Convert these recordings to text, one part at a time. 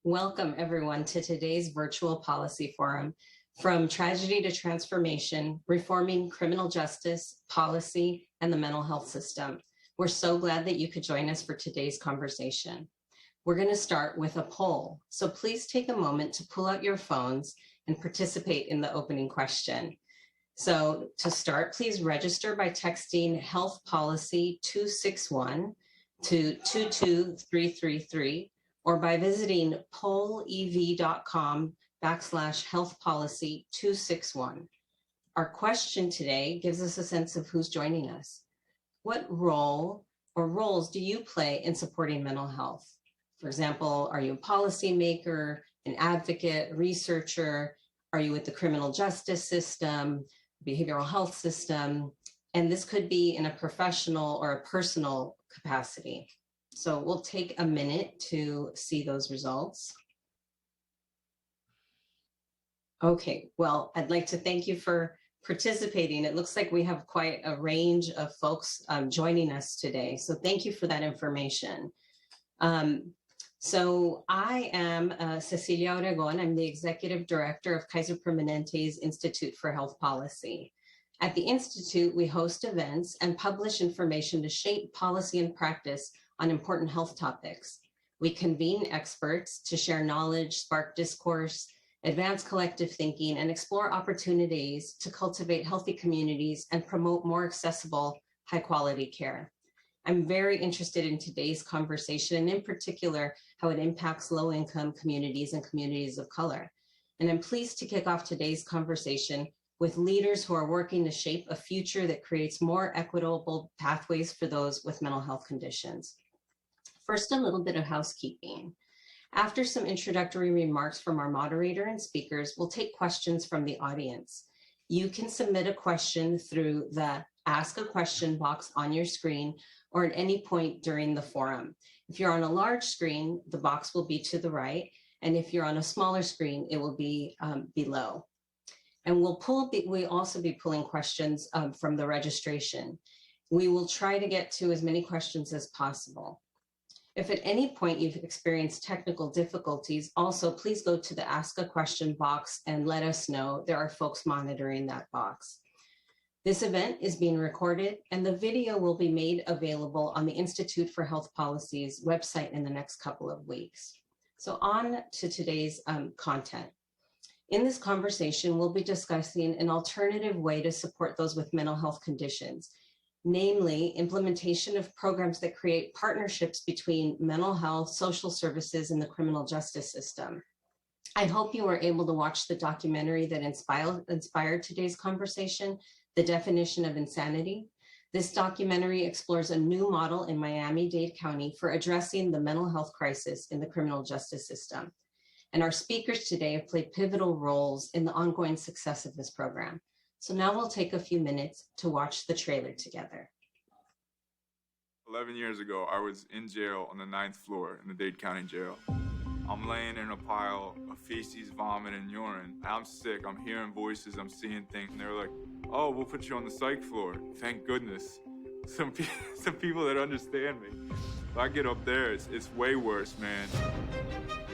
Welcome, everyone, to today's virtual policy forum, From Tragedy to Transformation, Reforming Criminal Justice, Policy, and the Mental Health System. We're so glad that you could join us for today's conversation. We're going to start with a poll, so please take a moment to pull out your phones and participate in the opening question. So to start, please register by texting Health Policy 261 to 22333, or by visiting pollev.com/health policy 261. Our question today gives us a sense of who's joining us. What role or roles do you play in supporting mental health? For example, are you a policymaker, an advocate, researcher? Are you with the criminal justice system, behavioral health system? And this could be in a professional or a personal capacity. So we'll take a minute to see those results. Okay, well, I'd like to thank you for participating. It looks like we have quite a range of folks joining us today. So thank you for that information. So I am Cecilia Oregon. I'm the Executive Director of Kaiser Permanente's Institute for Health Policy. At the Institute, we host events and publish information to shape policy and practice on important health topics. We convene experts to share knowledge, spark discourse, advance collective thinking, and explore opportunities to cultivate healthy communities and promote more accessible, high-quality care. I'm very interested in today's conversation, and in particular, how it impacts low-income communities and communities of color. And I'm pleased to kick off today's conversation with leaders who are working to shape a future that creates more equitable pathways for those with mental health conditions. First, a little bit of housekeeping. After some introductory remarks from our moderator and speakers, we'll take questions from the audience. You can submit a question through the Ask a Question box on your screen or at any point during the forum. If you're on a large screen, the box will be to the right, and if you're on a smaller screen, it will be below. And we'll also be pulling questions from the registration. We will try to get to as many questions as possible. If at any point you've experienced technical difficulties, also please go to the Ask a Question box and let us know. There are folks monitoring that box. This event is being recorded, and the video will be made available on the Institute for Health Policy's website in the next couple of weeks. So on to today's content. In this conversation, we'll be discussing an alternative way to support those with mental health conditions, namely implementation of programs that create partnerships between mental health, social services, and the criminal justice system. I hope you were able to watch the documentary that inspired today's conversation, The Definition of Insanity. This documentary explores a new model in Miami-Dade County for addressing the mental health crisis in the criminal justice system. And our speakers today have played pivotal roles in the ongoing success of this program. So now we'll take a few minutes to watch the trailer together. 11 years ago, I was in jail on the 9th floor in the Dade County Jail. I'm laying in a pile of feces, vomit, and urine. I'm sick, I'm hearing voices, I'm seeing things, and they're like, oh, we'll put you on the psych floor. Thank goodness. Some people that understand me. If I get up there, it's way worse, man.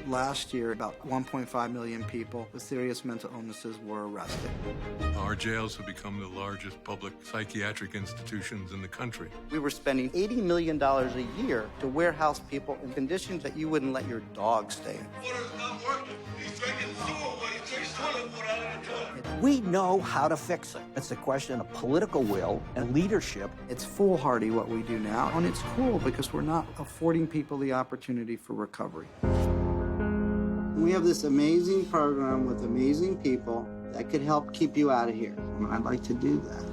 Last year, about 1.5 million people with serious mental illnesses were arrested. Our jails have become the largest public psychiatric institutions in the country. We were spending $80 million a year to warehouse people in conditions that you wouldn't let your dog stay in. Water's not working. He's drinking sewer water. He's drinking toilet water out of the toilet. We know how to fix it. It's a question of political will and leadership. It's foolhardy what we do now, and it's cruel because we're not affording people the opportunity for recovery. We have this amazing program with amazing people that could help keep you out of here. And I'd like to do that.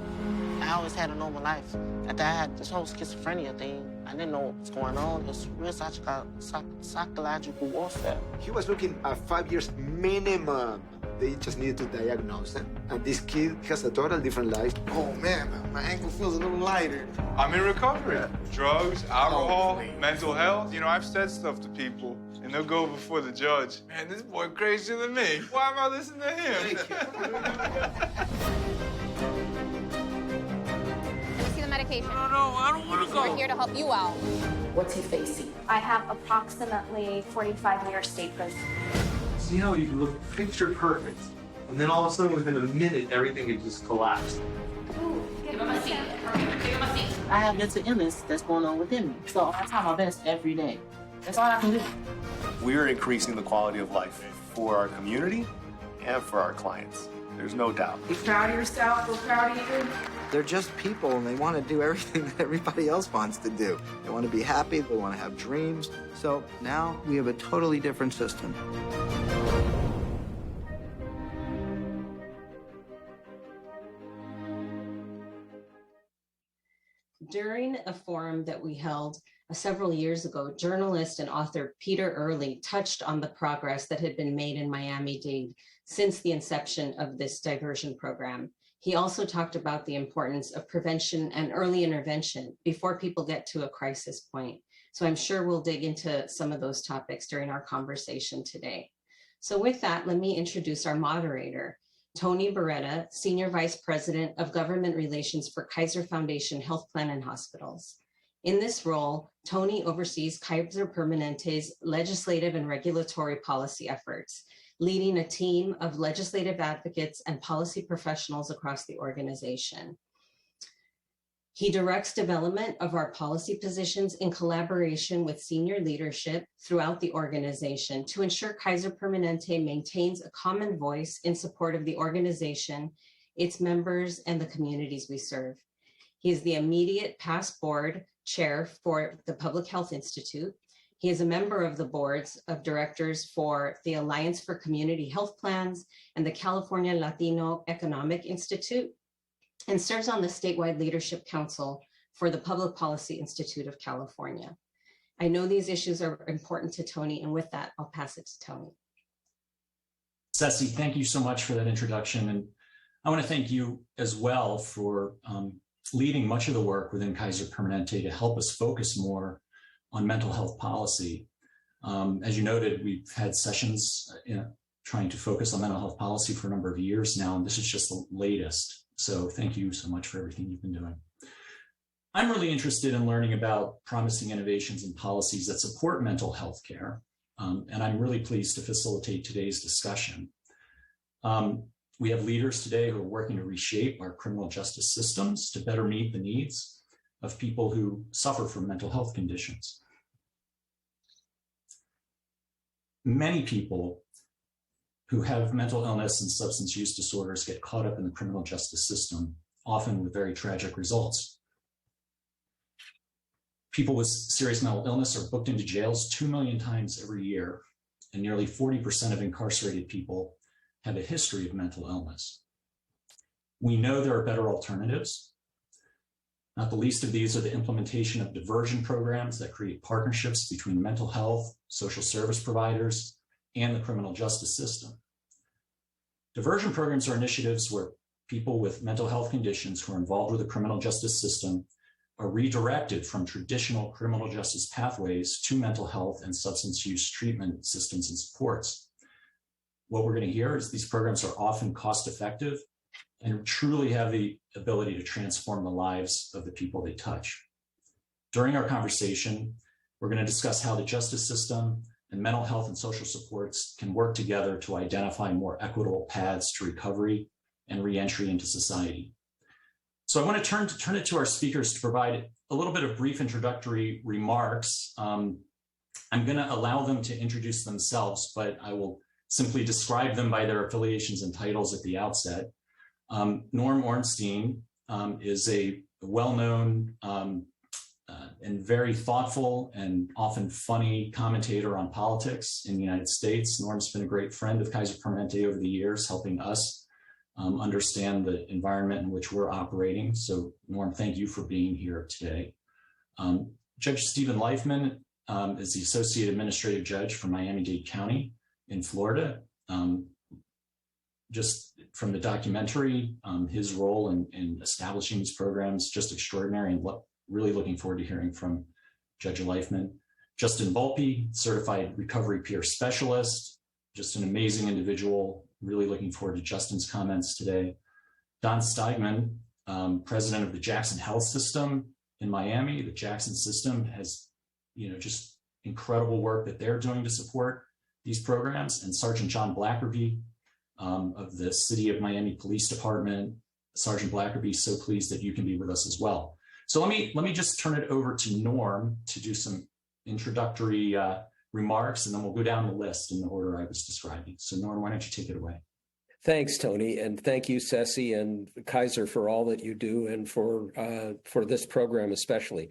I always had a normal life. After I had this whole schizophrenia thing, I didn't know what was going on. It was real psychological warfare. He was looking at 5 years minimum. They just needed to diagnose him. And this kid has a total different life. Oh, man, my ankle feels a little lighter. I'm in recovery. Drugs, alcohol, mental health. You know, I've said stuff to people, and they'll go before the judge. Man, this boy crazier than me. Why am I listening to him? Let me see the medication. No, I don't want to go. We're here to help you out. What's he facing? I have approximately 45 years state prison. See how you look picture perfect, and then all of a sudden within a minute, everything had just collapsed. Ooh, give him a seat. Give him a seat. I have mental illness that's going on within me, so I try my best every day. That's all I can do. We're increasing the quality of life for our community and for our clients. There's no doubt. You proud of yourself? We're proud of you. They're just people, and they want to do everything that everybody else wants to do. They want to be happy, they want to have dreams. So now we have a totally different system. During a forum that we held several years ago, journalist and author Peter Early touched on the progress that had been made in Miami-Dade since the inception of this diversion program. He also talked about the importance of prevention and early intervention before people get to a crisis point. So I'm sure we'll dig into some of those topics during our conversation today. So with that, let me introduce our moderator, Tony Beretta, Senior Vice President of Government Relations for Kaiser Foundation Health Plan and Hospitals. In this role, Tony oversees Kaiser Permanente's legislative and regulatory policy efforts, leading a team of legislative advocates and policy professionals across the organization. He directs development of our policy positions in collaboration with senior leadership throughout the organization to ensure Kaiser Permanente maintains a common voice in support of the organization, its members, and the communities we serve. He is the immediate past board chair for the Public Health Institute. He is a member of the boards of directors for the Alliance for Community Health Plans and the California Latino Economic Institute, and serves on the statewide leadership council for the Public Policy Institute of California. I know these issues are important to Tony, and with that, I'll pass it to Tony. Ceci, thank you so much for that introduction. And I want to thank you as well for leading much of the work within Kaiser Permanente to help us focus more on mental health policy. As you noted, we've had sessions trying to focus on mental health policy for a number of years now, and this is just the latest. So thank you so much for everything you've been doing. I'm really interested in learning about promising innovations and policies that support mental health care, and I'm really pleased to facilitate today's discussion. We have leaders today who are working to reshape our criminal justice systems to better meet the needs of people who suffer from mental health conditions. Many people who have mental illness and substance use disorders get caught up in the criminal justice system, often with very tragic results. People with serious mental illness are booked into jails 2 million times every year, and nearly 40% of incarcerated people have a history of mental illness. We know there are better alternatives. Not the least of these are the implementation of diversion programs that create partnerships between mental health, social service providers, and the criminal justice system. Diversion programs are initiatives where people with mental health conditions who are involved with the criminal justice system are redirected from traditional criminal justice pathways to mental health and substance use treatment systems and supports. What we're going to hear is these programs are often cost-effective and truly have the ability to transform the lives of the people they touch. During our conversation, we're going to discuss how the justice system and mental health and social supports can work together to identify more equitable paths to recovery and reentry into society. So I want to turn it to our speakers to provide a little bit of brief introductory remarks. I'm going to allow them to introduce themselves, but I will simply describe them by their affiliations and titles at the outset. Norm Ornstein is a well-known and very thoughtful and often funny commentator on politics in the United States. Norm's been a great friend of Kaiser Permanente over the years, helping us understand the environment in which we're operating. So Norm, thank you for being here today. Judge Stephen Lifeman is the Associate Administrative Judge for Miami-Dade County in Florida. Just from the documentary, his role in establishing these programs, just extraordinary, and really looking forward to hearing from Judge Lifeman. Justin Volpe, Certified Recovery Peer Specialist, just an amazing individual, really looking forward to Justin's comments today. Don Steigman, President of the Jackson Health System in Miami. The Jackson system has just incredible work that they're doing to support these programs, and Sergeant John Blackerby of the City of Miami Police Department. Sergeant Blackerby, so pleased that you can be with us as well. So let me just turn it over to Norm to do some introductory remarks, and then we'll go down the list in the order I was describing. So Norm, why don't you take it away? Thanks, Tony, and thank you, Ceci and Kaiser, for all that you do and for this program especially.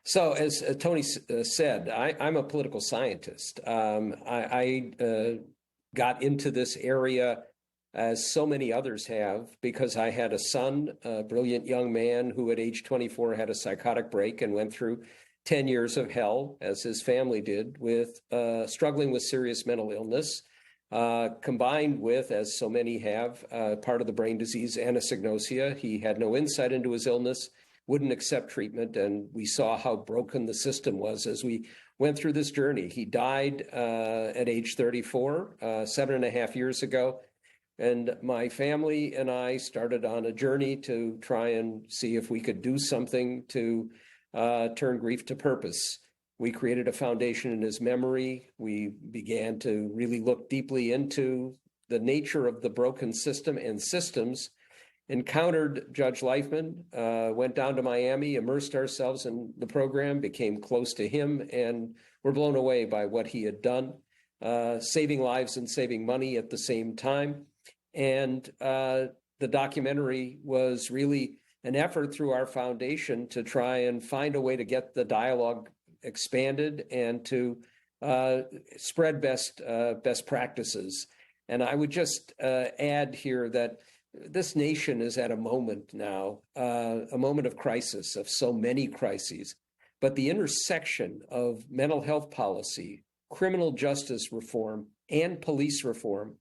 So, as Tony said, I'm a political scientist. I got into this area, as so many others have, because I had a son, a brilliant young man who at age 24 had a psychotic break and went through 10 years of hell, as his family did, with struggling with serious mental illness, combined with, as so many have, part of the brain disease, anosognosia. He had no insight into his illness, wouldn't accept treatment, and we saw how broken the system was as we went through this journey. He died at age 34, 7.5 years ago, and my family and I started on a journey to try and see if we could do something to turn grief to purpose. We created a foundation in his memory. We began to really look deeply into the nature of the broken system and systems, encountered Judge Lifeman, went down to Miami, immersed ourselves in the program, became close to him, and were blown away by what he had done, saving lives and saving money at the same time. And the documentary was really an effort through our foundation to try and find a way to get the dialogue expanded and to spread best practices. And I would just add here that this nation is at a moment now, a moment of crisis, of so many crises, but the intersection of mental health policy, criminal justice reform, and police reform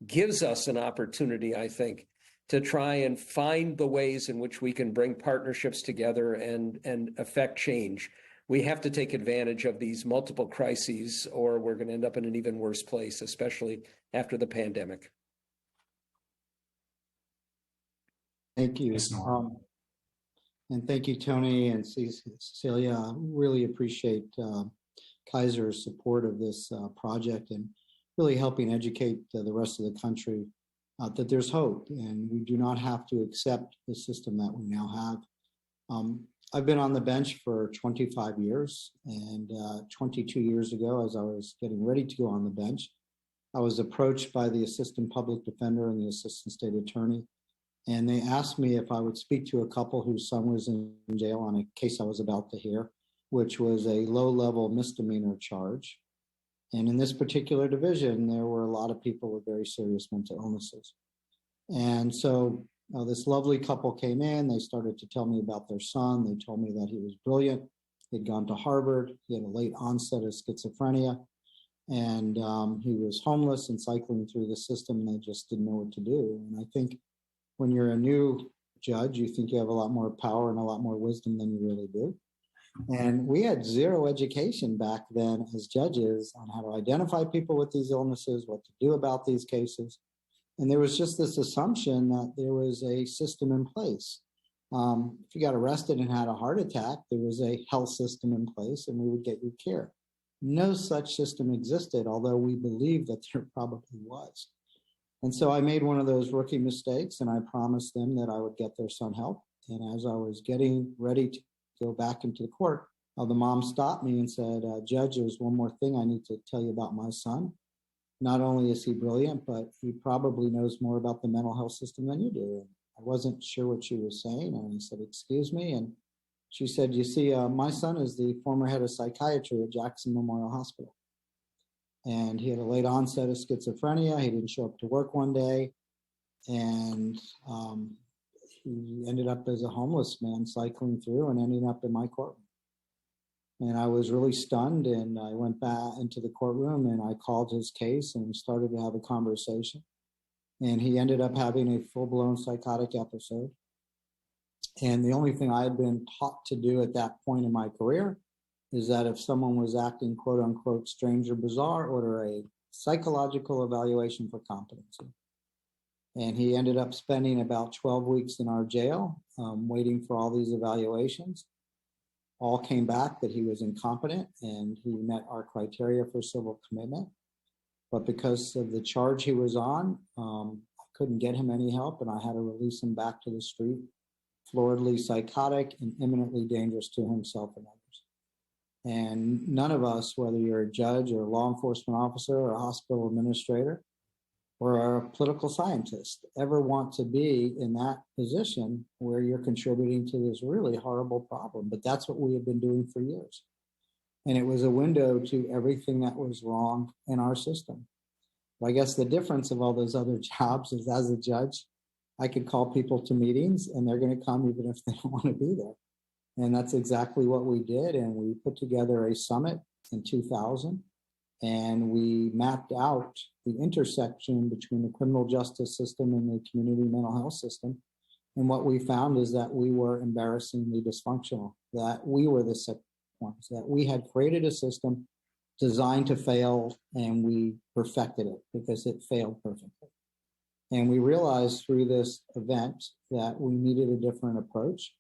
gives us an opportunity, I think, to try and find the ways in which we can bring partnerships together and affect change. We have to take advantage of these multiple crises, or we're going to end up in an even worse place, especially after the pandemic. Thank you. And thank you, Tony and Cecilia. Really appreciate Kaiser's support of this project and really helping educate the rest of the country that there's hope and we do not have to accept the system that we now have. I've been on the bench for 25 years, and 22 years ago, as I was getting ready to go on the bench, I was approached by the assistant public defender and the assistant state attorney, and they asked me if I would speak to a couple whose son was in jail on a case I was about to hear, which was a low-level misdemeanor charge. And in this particular division, there were a lot of people with very serious mental illnesses. And so this lovely couple came in. They started to tell me about their son. They told me that he was brilliant. He'd gone to Harvard. He had a late onset of schizophrenia. And he was homeless and cycling through the system, and they just didn't know what to do. And I think when you're a new judge, you think you have a lot more power and a lot more wisdom than you really do. And we had zero education back then as judges on how to identify people with these illnesses, what to do about these cases. And there was just this assumption that there was a system in place. If you got arrested and had a heart attack, there was a health system in place and we would get you care. No such system existed, although we believed that there probably was. And so I made one of those rookie mistakes, and I promised them that I would get their son help. And as I was getting ready to go back into the court, the mom stopped me and said, Judge, there's one more thing I need to tell you about my son. Not only is he brilliant, but he probably knows more about the mental health system than you do. And I wasn't sure what she was saying. And I said, excuse me. And she said, you see, my son is the former head of psychiatry at Jackson Memorial Hospital. And he had a late onset of schizophrenia. He didn't show up to work one day. And he ended up as a homeless man cycling through and ending up in my courtroom. And I was really stunned, and I went back into the courtroom and I called his case and we started to have a conversation. And he ended up having a full-blown psychotic episode. And the only thing I had been taught to do at that point in my career is that if someone was acting quote unquote strange or bizarre, order a psychological evaluation for competency. And he ended up spending about 12 weeks in our jail, waiting for all these evaluations. all came back that he was incompetent and he met our criteria for civil commitment. But because of the charge he was on, I couldn't get him any help, and I had to release him back to the street, floridly psychotic and imminently dangerous to himself and others. And none of us, whether you're a judge or a law enforcement officer or a hospital administrator or a political scientist, ever want to be in that position where you're contributing to this really horrible problem. But that's what we have been doing for years. And it was a window to everything that was wrong in our system. But I guess the difference of all those other jobs is, as a judge, I could call people to meetings and they're going to come even if they don't want to be there. And that's exactly what we did. And we put together a summit in 2000, and we mapped out the intersection between the criminal justice system and the community mental health system. And what we found is that we were embarrassingly dysfunctional, that we were the sick ones, that we had created a system designed to fail, and we perfected it because it failed perfectly. And we realized through this event that we needed a different approach.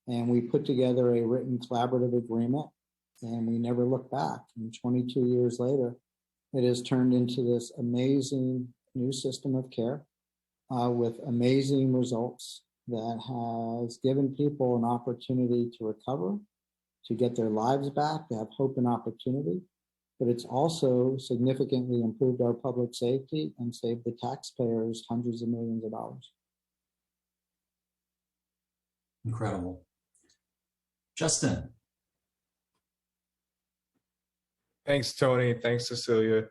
And we put together a written collaborative agreement, and we never looked back. And 22 years later, it has turned into this amazing new system of care with amazing results that has given people an opportunity to recover, to get their lives back, to have hope and opportunity. But it's also significantly improved our public safety and saved the taxpayers hundreds of millions of dollars. Incredible. Justin. Thanks, Tony. Thanks, Cecilia.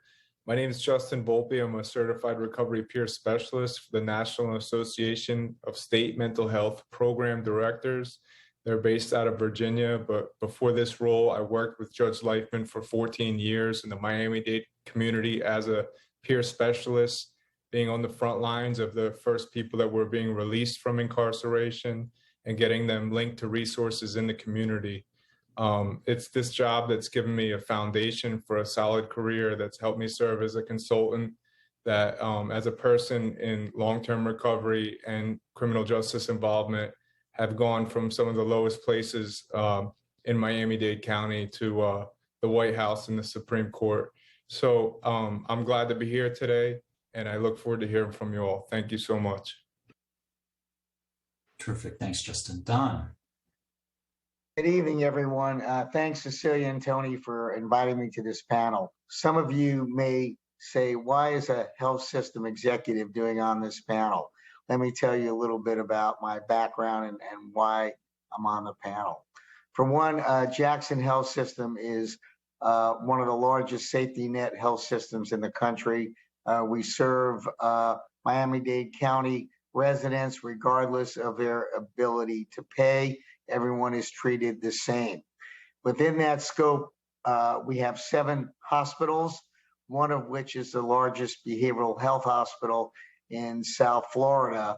My name is Justin Volpe. I'm a certified recovery peer specialist for the National Association of State Mental Health Program Directors. They're based out of Virginia, but before this role, I worked with Judge Leifman for 14 years in the Miami-Dade community as a peer specialist, being on the front lines of the first people that were being released from incarceration and getting them linked to resources in the community. It's this job that's given me a foundation for a solid career, that's helped me serve as a consultant, that as a person in long-term recovery and criminal justice involvement, have gone from some of the lowest places in Miami-Dade County to the White House and the Supreme Court. So I'm glad to be here today, and I look forward to hearing from you all. Thank you so much. Terrific. Thanks, Justin. Don. Good evening, everyone. Thanks, Cecilia and Tony, for inviting me to this panel. Some of you may say, why is a health system executive doing on this panel? Let me tell you a little bit about my background and why I'm on the panel. For one, Jackson Health System is one of the largest safety net health systems in the country. We serve Miami-Dade County residents regardless of their ability to pay. Everyone is treated the same. Within that scope, we have 7 hospitals, one of which is the largest behavioral health hospital in South Florida.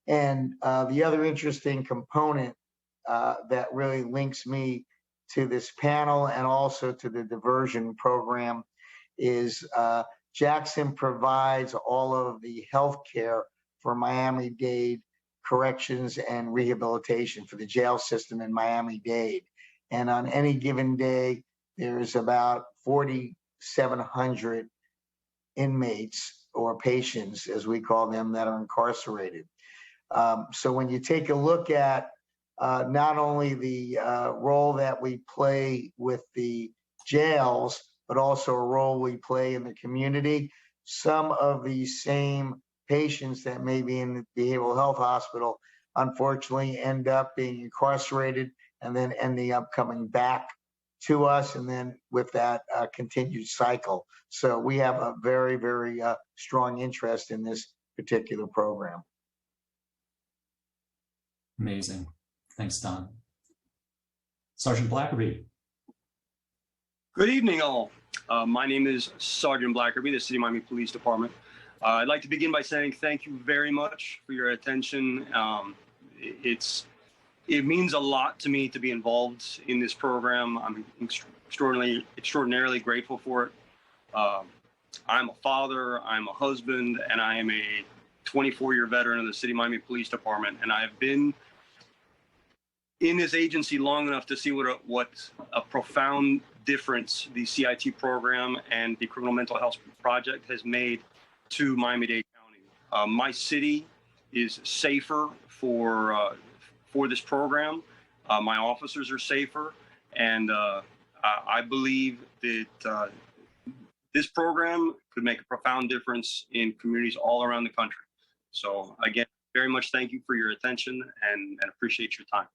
And the other interesting component that really links me to this panel and also to the diversion program is Jackson provides all of the health care for Miami-Dade corrections and rehabilitation for the jail system in Miami-Dade. And on any given day, there's about 4,700 inmates or patients, as we call them, that are incarcerated. So when you take a look at not only the role that we play with the jails, but also a role we play in the community, some of these same patients that may be in the behavioral health hospital unfortunately end up being incarcerated and then ending up coming back to us, and then with that continued cycle. So we have a very, very strong interest in this particular program. Amazing. Thanks, Don. Sergeant Blackerby. Good evening, all. My name is Sergeant Blackerby, the City of Miami Police Department. I'd like to begin by saying thank you very much for your attention. It means a lot to me to be involved in this program. I'm extraordinarily grateful for it. I'm a father, I'm a husband, and I am a 24-year veteran of the City of Miami Police Department. And I've been in this agency long enough to see what a profound difference the CIT program and the Criminal Mental Health Project has made to Miami-Dade County. My city is safer for this program. My officers are safer, and I believe that this program could make a profound difference in communities all around the country. So again, very much thank you for your attention and appreciate your time.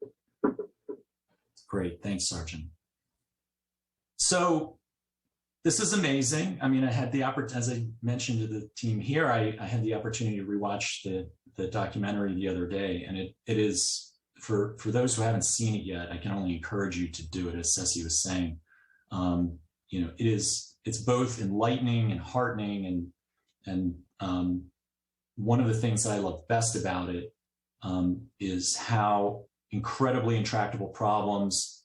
Great, thanks, Sergeant. So this is amazing. I mean, I had the opportunity, as I mentioned to the team here, I had the opportunity to rewatch the documentary the other day, and it is, for those who haven't seen it yet, I can only encourage you to do it, as Ceci was saying. You know, it's both enlightening and heartening, and one of the things that I love best about it is how incredibly intractable problems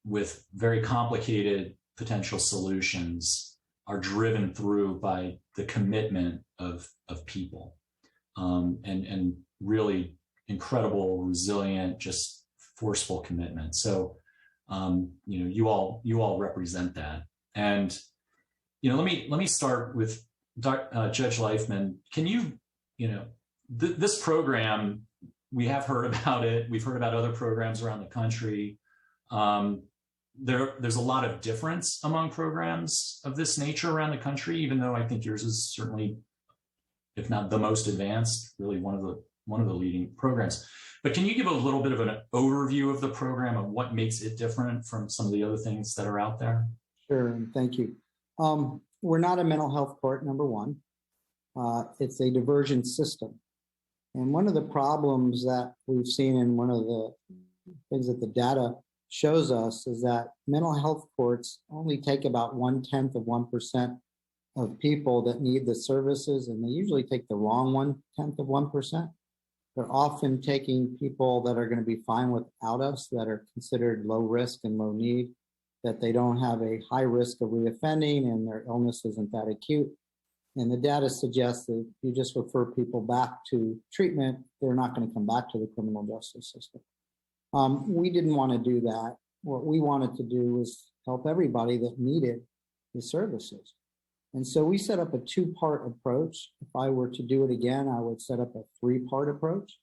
with very complicated potential solutions are driven through by the commitment of people, and really incredible, resilient, just forceful commitment. So, you know, you all represent that. And, you know, let me start with Judge Lifeman. Can you know, this program, we have heard about it. We've heard about other programs around the country. There's a lot of difference among programs of this nature around the country, even though I think yours is certainly, if not the most advanced, really one of the leading programs. But can you give a little bit of an overview of the program and what makes it different from some of the other things that are out there? Sure, thank you. We're not a mental health court, number one. It's a diversion system. And one of the problems that we've seen, and one of the things that the data shows us, is that mental health courts only take about 0.1% of people that need the services, and they usually take the wrong 0.1%. They're often taking people that are going to be fine without us, that are considered low risk and low need, that they don't have a high risk of reoffending and their illness isn't that acute. And the data suggests that if you just refer people back to treatment, they're not going to come back to the criminal justice system. We didn't want to do that. What we wanted to do was help everybody that needed the services. And so we set up a two-part approach. If I were to do it again, I would set up a three-part approach.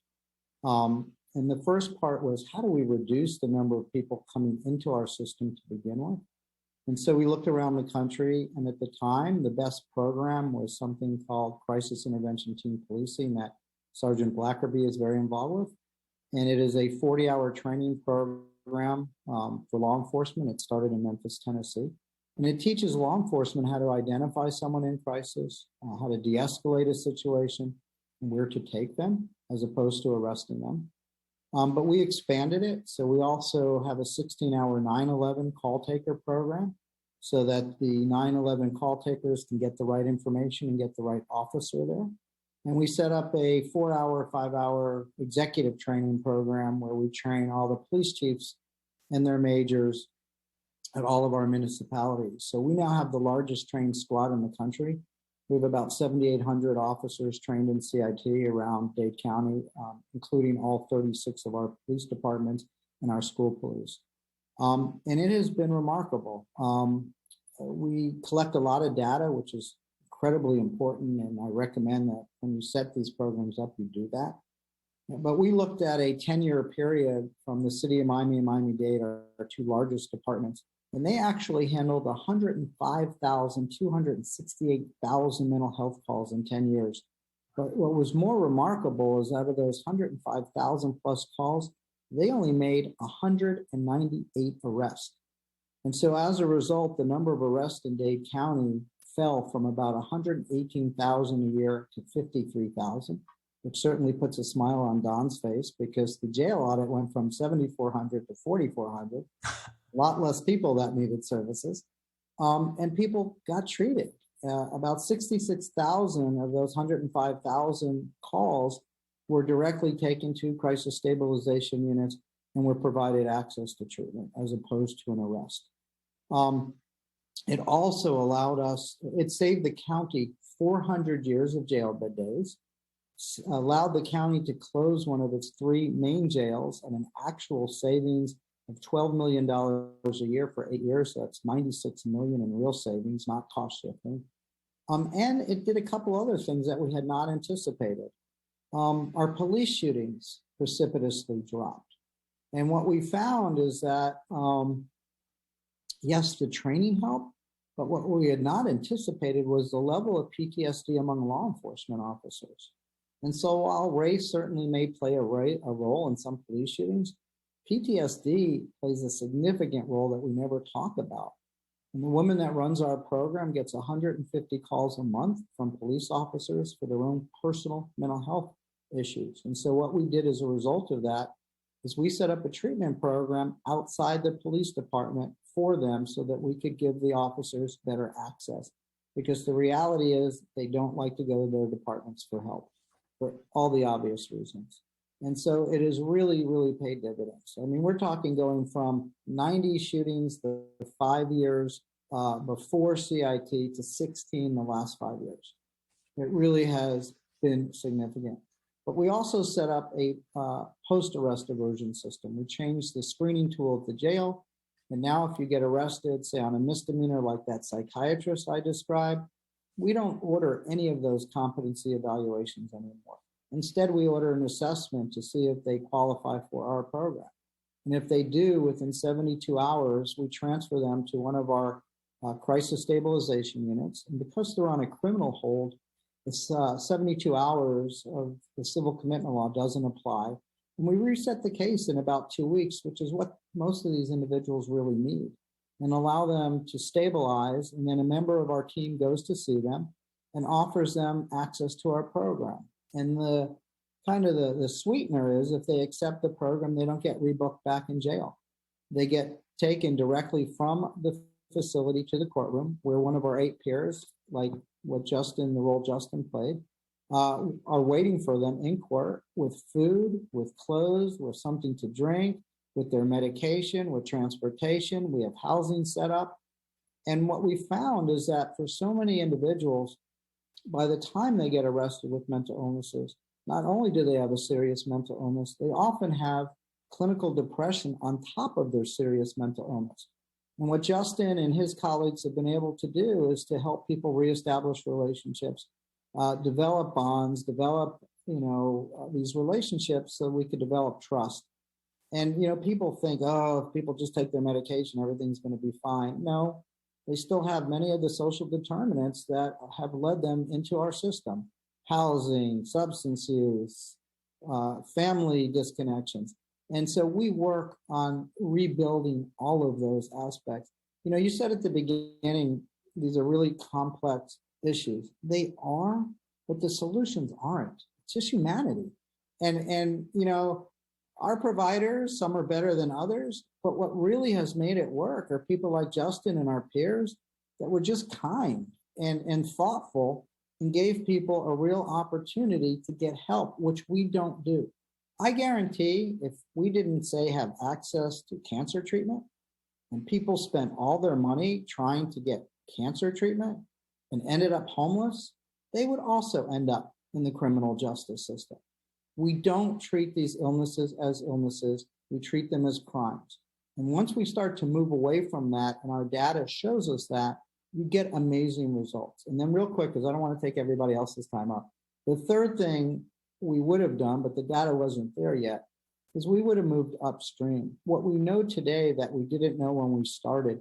And the first part was, how do we reduce the number of people coming into our system to begin with? And so we looked around the country, and at the time, the best program was something called Crisis Intervention Team Policing that Sergeant Blackerby is very involved with. And it is a 40-hour training program for law enforcement. It started in Memphis, Tennessee. And it teaches law enforcement how to identify someone in crisis, how to de-escalate a situation, and where to take them, as opposed to arresting them. But we expanded it. So we also have a 16-hour 911 call taker program so that the 911 call takers can get the right information and get the right officer there. And we set up a 4-hour, 5-hour executive training program where we train all the police chiefs and their majors at all of our municipalities. So we now have the largest trained squad in the country. We have about 7,800 officers trained in CIT around Dade County, including all 36 of our police departments and our school police. And it has been remarkable. We collect a lot of data, which is incredibly important, and I recommend that when you set these programs up, you do that. But we looked at a 10-year period from the city of Miami and Miami-Dade, our two largest departments, and they actually handled 268,000 mental health calls in 10 years. But what was more remarkable is out of those 105,000 plus calls, they only made 198 arrests. And so as a result, the number of arrests in Dade County fell from about 118,000 a year to 53,000, which certainly puts a smile on Don's face because the jail audit went from 7,400 to 4,400. A lot less people that needed services, and people got treated. About 66,000 of those 105,000 calls were directly taken to crisis stabilization units and were provided access to treatment as opposed to an arrest. It also allowed us, it saved the county 400 years of jail bed days. allowed the county to close one of its 3 main jails at an actual savings of $12 million a year for 8 years. So that's $96 million in real savings, not cost shifting. And it did a couple other things that we had not anticipated. Our police shootings precipitously dropped. And what we found is that, yes, the training helped, but what we had not anticipated was the level of PTSD among law enforcement officers. And so while race certainly may play a role in some police shootings, PTSD plays a significant role that we never talk about. And the woman that runs our program gets 150 calls a month from police officers for their own personal mental health issues. And so what we did as a result of that is we set up a treatment program outside the police department for them so that we could give the officers better access. Because the reality is they don't like to go to their departments for help for all the obvious reasons. And so it has really, really paid dividends. I mean, we're talking going from 90 shootings the 5 years before CIT to 16 the last 5 years. It really has been significant. But we also set up a post-arrest diversion system. We changed the screening tool at the jail. And now if you get arrested, say on a misdemeanor like that psychiatrist I described, we don't order any of those competency evaluations anymore. Instead, we order an assessment to see if they qualify for our program. And if they do, within 72 hours, we transfer them to one of our crisis stabilization units. And because they're on a criminal hold, this 72 hours of the civil commitment law doesn't apply. And we reset the case in about 2 weeks, which is what most of these individuals really need, and allow them to stabilize. And then a member of our team goes to see them and offers them access to our program. And the sweetener is if they accept the program, they don't get rebooked back in jail. They get taken directly from the facility to the courtroom where one of our 8 peers, like what the role Justin played, are waiting for them in court with food, with clothes, with something to drink, with their medication, with transportation. We have housing set up. And what we found is that for so many individuals, by the time they get arrested with mental illnesses, not only do they have a serious mental illness, they often have clinical depression on top of their serious mental illness. And what Justin and his colleagues have been able to do is to help people reestablish relationships, develop bonds, develop, these relationships so we could develop trust. And, people think, if people just take their medication, everything's going to be fine. No, they still have many of the social determinants that have led them into our system: housing, substance use, family disconnections. And so we work on rebuilding all of those aspects. You said at the beginning, these are really complex issues. They are, but the solutions aren't. It's just humanity. And our providers, some are better than others, but what really has made it work are people like Justin and our peers that were just kind and thoughtful and gave people a real opportunity to get help, which we don't do. I guarantee if we didn't have access to cancer treatment and people spent all their money trying to get cancer treatment and ended up homeless, they would also end up in the criminal justice system. We don't treat these illnesses as illnesses. We treat them as crimes. And once we start to move away from that, and our data shows us that, you get amazing results. And then real quick, because I don't want to take everybody else's time up, the third thing we would have done, but the data wasn't there yet, is we would have moved upstream. What we know today that we didn't know when we started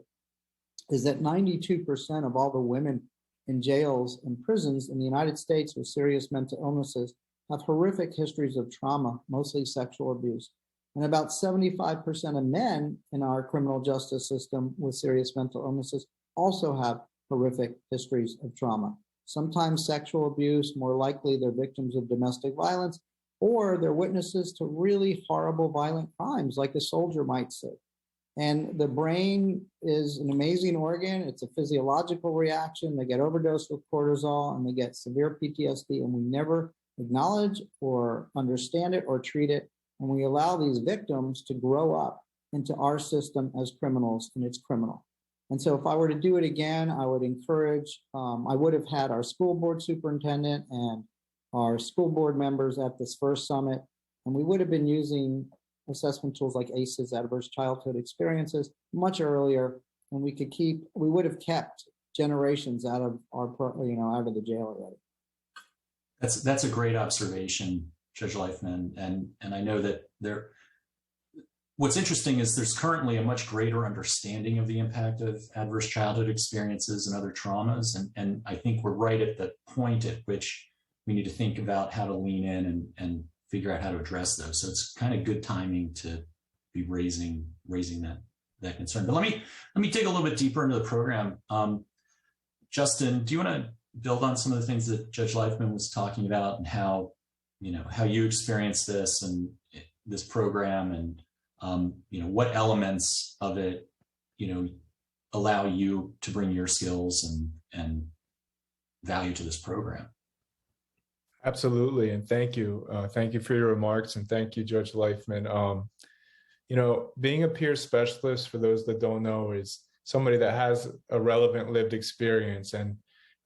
is that 92% of all the women in jails and prisons in the United States with serious mental illnesses have horrific histories of trauma, mostly sexual abuse. And about 75% of men in our criminal justice system with serious mental illnesses also have horrific histories of trauma. Sometimes sexual abuse, more likely they're victims of domestic violence, or they're witnesses to really horrible violent crimes like a soldier might say. And the brain is an amazing organ. It's a physiological reaction. They get overdosed with cortisol and they get severe PTSD, and we never acknowledge or understand it or treat it. And we allow these victims to grow up into our system as criminals, and it's criminal. And so if I were to do it again, I would encourage, I would have had our school board superintendent and our school board members at this first summit, and we would have been using assessment tools like ACEs, adverse childhood experiences, much earlier, and we would have kept generations out of out of the jail already. That's a great observation, Judge Leifman, and I know that what's interesting is there's currently a much greater understanding of the impact of adverse childhood experiences and other traumas, and I think we're right at the point at which we need to think about how to lean in and figure out how to address those. So it's kind of good timing to be raising that concern. But let me dig a little bit deeper into the program. Justin, do you want to build on some of the things that Judge Leifman was talking about and how you experienced this and this program, and what elements of it allow you to bring your skills and value to this program? Absolutely, and thank you for your remarks, and thank you, Judge Leifman. Being a peer specialist, for those that don't know, is somebody that has a relevant lived experience. And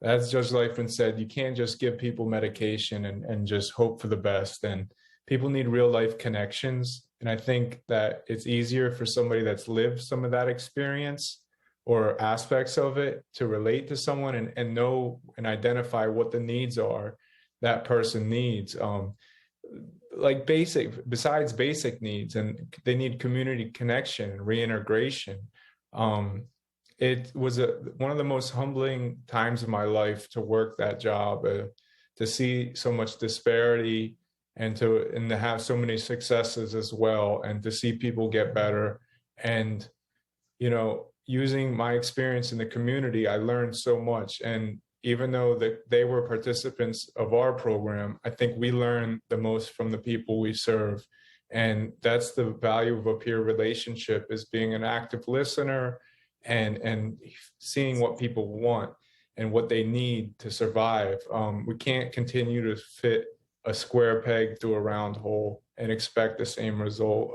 as Judge Leifman said, you can't just give people medication and just hope for the best. And people need real life connections. And I think that it's easier for somebody that's lived some of that experience or aspects of it to relate to someone and know and identify what the needs are that person needs. Besides basic needs, and they need community connection and reintegration. It was one of the most humbling times of my life to work that job, to see so much disparity and to have so many successes as well, and to see people get better. And, using my experience in the community, I learned so much. And even though they were participants of our program, I think we learn the most from the people we serve. And that's the value of a peer relationship, is being an active listener and seeing what people want and what they need to survive. We can't continue to fit a square peg through a round hole and expect the same result.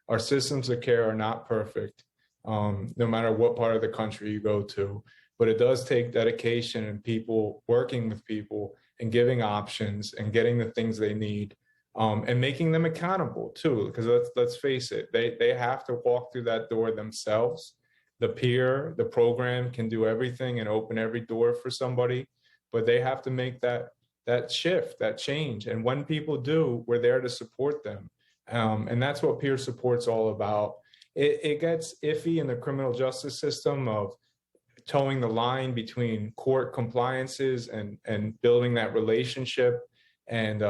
Our systems of care are not perfect, no matter what part of the country you go to. But it does take dedication and people working with people and giving options and getting the things they need, and making them accountable too. Because let's face it, they have to walk through that door themselves. The program can do everything and open every door for somebody, but they have to make that shift, that change. And when people do, we're there to support them. And that's what peer support's all about. It gets iffy in the criminal justice system of towing the line between court compliances and building that relationship. And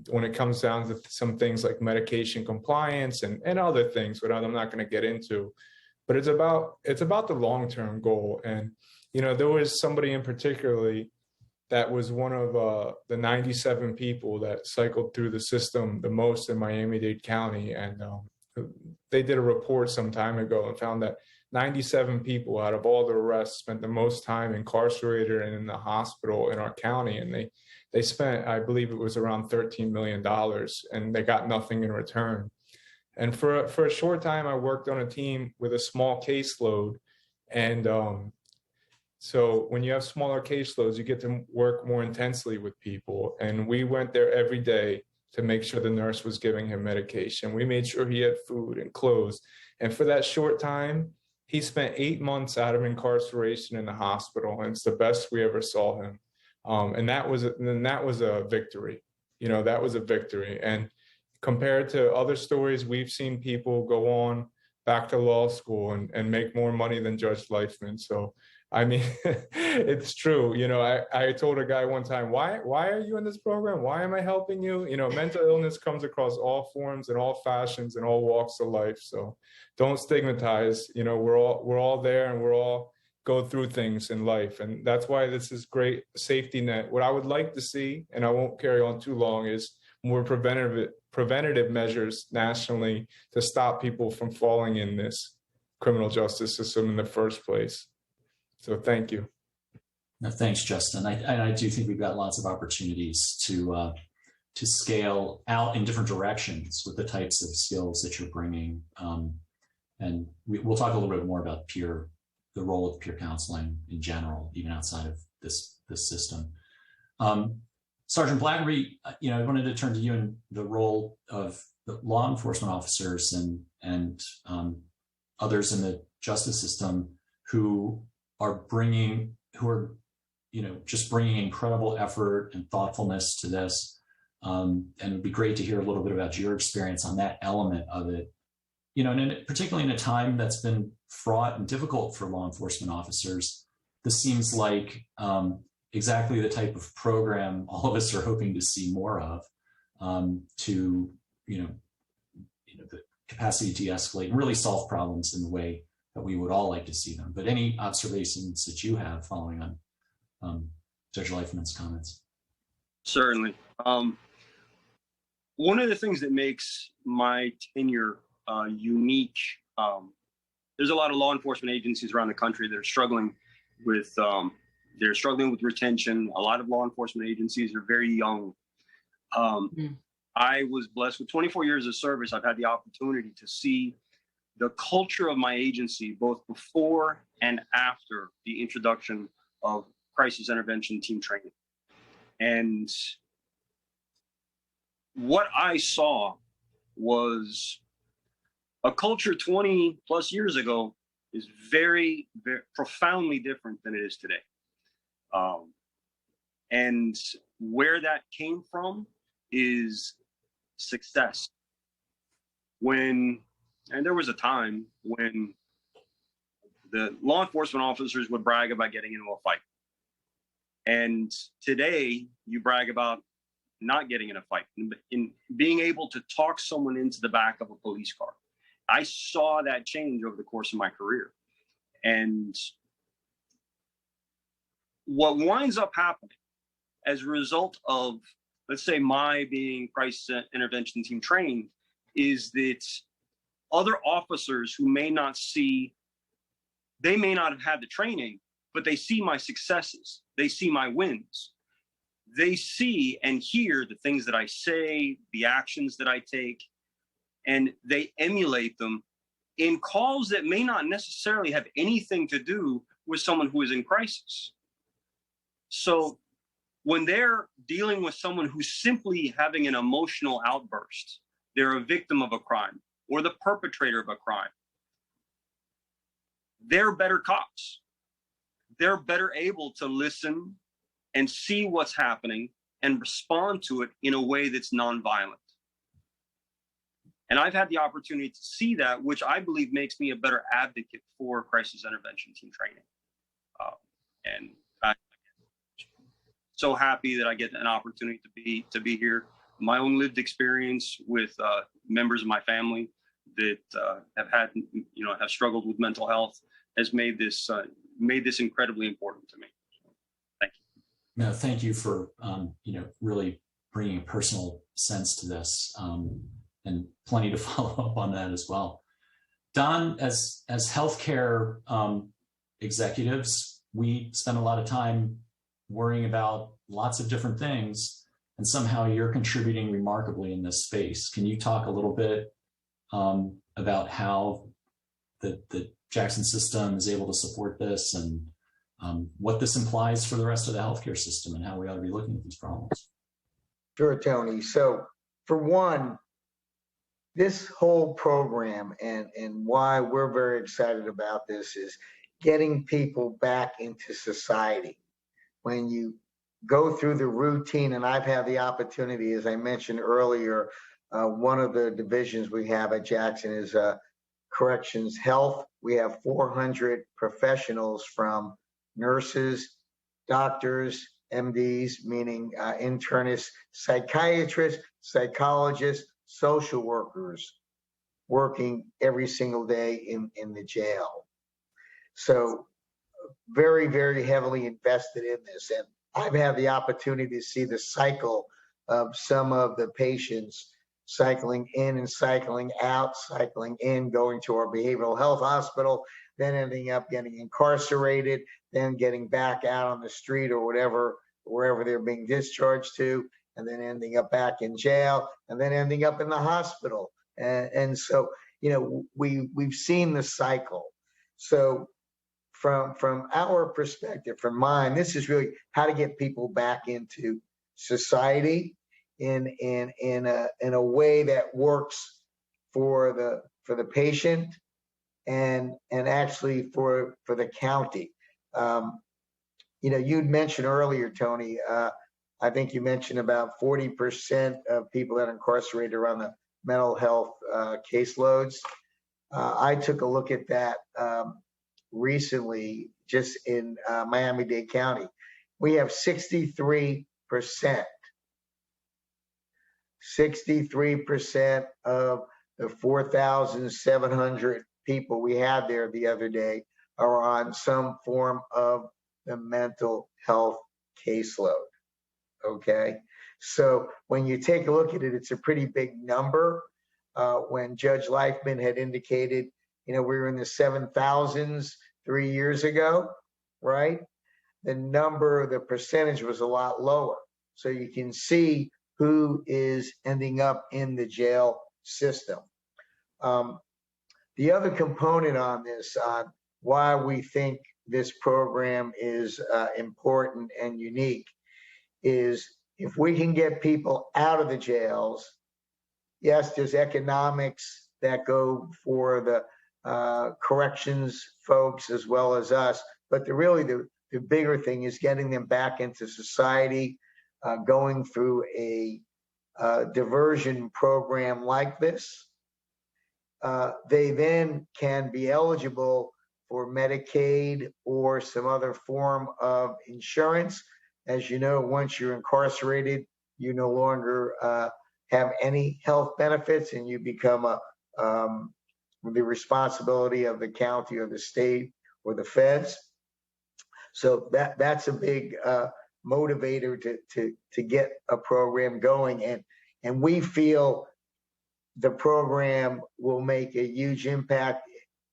when it comes down to some things like medication compliance and other things, but I'm not going to get into, but it's about the long-term goal. And, there was somebody in particularly that was one of the 97 people that cycled through the system the most in Miami-Dade County. And they did a report some time ago and found that 97 people out of all the arrests spent the most time incarcerated and in the hospital in our county. And they spent, I believe it was around $13 million, and they got nothing in return. And for a short time, I worked on a team with a small caseload. And so when you have smaller caseloads, you get to work more intensely with people. And we went there every day to make sure the nurse was giving him medication. We made sure he had food and clothes. And for that short time, he spent 8 months out of incarceration in the hospital, and it's the best we ever saw him. And that was a victory. That was a victory. And compared to other stories, we've seen people go on back to law school and make more money than Judge Leifman. So, I mean, it's true. I told a guy one time, why are you in this program? Why am I helping you? Mental illness comes across all forms and all fashions and all walks of life. So don't stigmatize. We're all there, and we're all go through things in life. And that's why this is great safety net. What I would like to see, and I won't carry on too long, is more preventative measures nationally to stop people from falling in this criminal justice system in the first place. So thank you. No, thanks, Justin. I do think we've got lots of opportunities to scale out in different directions with the types of skills that you're bringing. And we'll talk a little bit more about the role of peer counseling in general, even outside of this system. Sergeant Blackerby, I wanted to turn to you in the role of the law enforcement officers and others in the justice system who are just bringing incredible effort and thoughtfulness to this. And it'd be great to hear a little bit about your experience on that element of it. And particularly in a time that's been fraught and difficult for law enforcement officers, this seems like exactly the type of program all of us are hoping to see more of, to the capacity to de-escalate and really solve problems in the way that we would all like to see them. But any observations that you have following on Judge Leifman's comments? Certainly. One of the things that makes my tenure unique, there's a lot of law enforcement agencies around the country that are struggling with retention. A lot of law enforcement agencies are very young. I was blessed with 24 years of service. I've had the opportunity to see the culture of my agency, both before and after the introduction of crisis intervention team training. And what I saw was a culture 20 plus years ago is very, very profoundly different than it is today. And where that came from is success. And there was a time when the law enforcement officers would brag about getting into a fight. And today you brag about not getting in a fight, in being able to talk someone into the back of a police car. I saw that change over the course of my career. And what winds up happening as a result of, let's say, my being crisis intervention team trained, is that other officers who may not have had the training, but they see my successes, they see my wins, they see and hear the things that I say, the actions that I take, and they emulate them in calls that may not necessarily have anything to do with someone who is in crisis. So when they're dealing with someone who's simply having an emotional outburst, they're a victim of a crime or the perpetrator of a crime, they're better cops. They're better able to listen and see what's happening and respond to it in a way that's nonviolent. And I've had the opportunity to see that, which I believe makes me a better advocate for crisis intervention team training. And I'm so happy that I get an opportunity to be here. My own lived experience with members of my family that have struggled with mental health has made this incredibly important to me. Thank you. No, thank you for really bringing a personal sense to this, and plenty to follow up on that as well. Don, as healthcare executives, we spend a lot of time worrying about lots of different things, and somehow you're contributing remarkably in this space. Can you talk a little bit about how the Jackson system is able to support this, and what this implies for the rest of the healthcare system, and how we ought to be looking at these problems? Sure, Tony. So for one, this whole program and why we're very excited about this is getting people back into society. When you go through the routine, and I've had the opportunity, as I mentioned earlier, one of the divisions we have at Jackson is corrections health. We have 400 professionals, from nurses, doctors, MDs, meaning internists, psychiatrists, psychologists, social workers, working every single day in the jail. So very, very heavily invested in this. And I've had the opportunity to see the cycle of some of the patients cycling in and cycling out, cycling in, going to our behavioral health hospital, then ending up getting incarcerated, then getting back out on the street or wherever they're being discharged to, and then ending up back in jail, and then ending up in the hospital. And so, we've seen the cycle. So from our perspective, from mine, this is really how to get people back into society in a way that works for the patient and actually for the county. You'd mentioned earlier, Tony, I think you mentioned about 40% of people that are incarcerated are on the mental health caseloads. I took a look at that recently just in Miami-Dade County. We have 63% of the 4,700 people we had there the other day are on some form of the mental health caseload. Okay, so when you take a look at it, it's a pretty big number. When Judge Lifeman had indicated, we were in the 7,000s 3 years ago, right? The percentage was a lot lower. So you can see who is ending up in the jail system. The other component on this, on why we think this program is important and unique, is if we can get people out of the jails, yes, there's economics that go for the corrections folks as well as us, but the bigger thing is getting them back into society, going through a diversion program like this. They then can be eligible for Medicaid or some other form of insurance. As you know, once you're incarcerated, you no longer have any health benefits, and you become the responsibility of the county or the state or the feds. So that's a big motivator to get a program going, and we feel the program will make a huge impact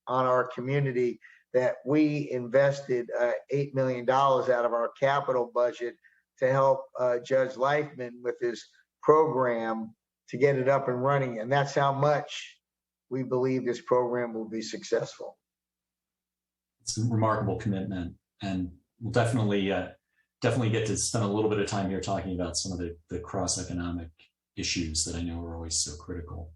on our community. That we invested $8 million out of our capital budget to help Judge Lifeman with his program to get it up and running. And that's how much we believe this program will be successful. It's a remarkable commitment. And we'll definitely get to spend a little bit of time here talking about some of the cross-economic issues that I know are always so critical.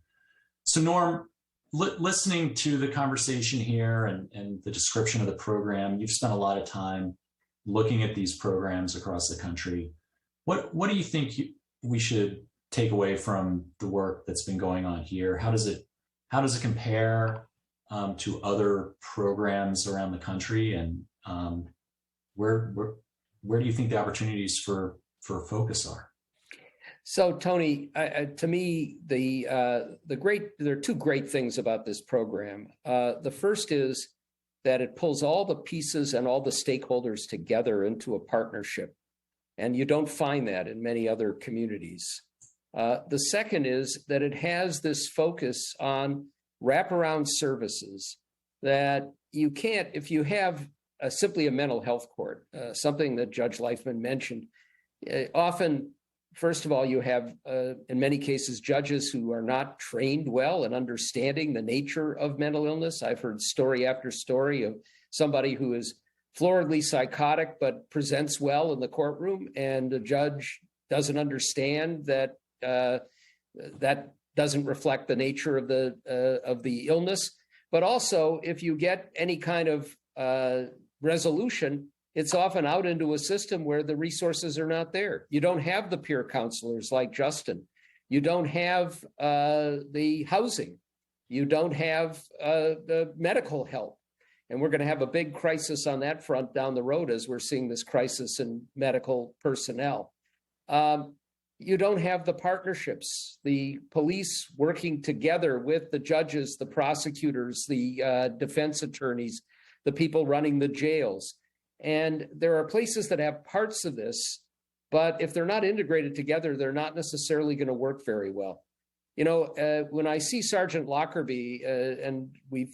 So Norm, listening to the conversation here and the description of the program, you've spent a lot of time looking at these programs across the country. What do you think we should take away from the work that's been going on here? How does it compare to other programs around the country, and where do you think the opportunities for focus are? So Tony, to me, there are two great things about this program. The first is that it pulls all the pieces and all the stakeholders together into a partnership, and you don't find that in many other communities. The second is that it has this focus on wraparound services that you can't, if you have simply a mental health court, something that Judge Leifman mentioned, often. First of all, you have, in many cases, judges who are not trained well in understanding the nature of mental illness. I've heard story after story of somebody who is floridly psychotic but presents well in the courtroom, and the judge doesn't understand that that doesn't reflect the nature of the illness. But also, if you get any kind of resolution, it's often out into a system where the resources are not there. You don't have the peer counselors like Justin. You don't have the housing. You don't have the medical help. And we're going to have a big crisis on that front down the road as we're seeing this crisis in medical personnel. You don't have the partnerships, the police working together with the judges, the prosecutors, the defense attorneys, the people running the jails. And there are places that have parts of this, but if they're not integrated together, they're not necessarily going to work very well. When I see Sergeant Blackerby, and we've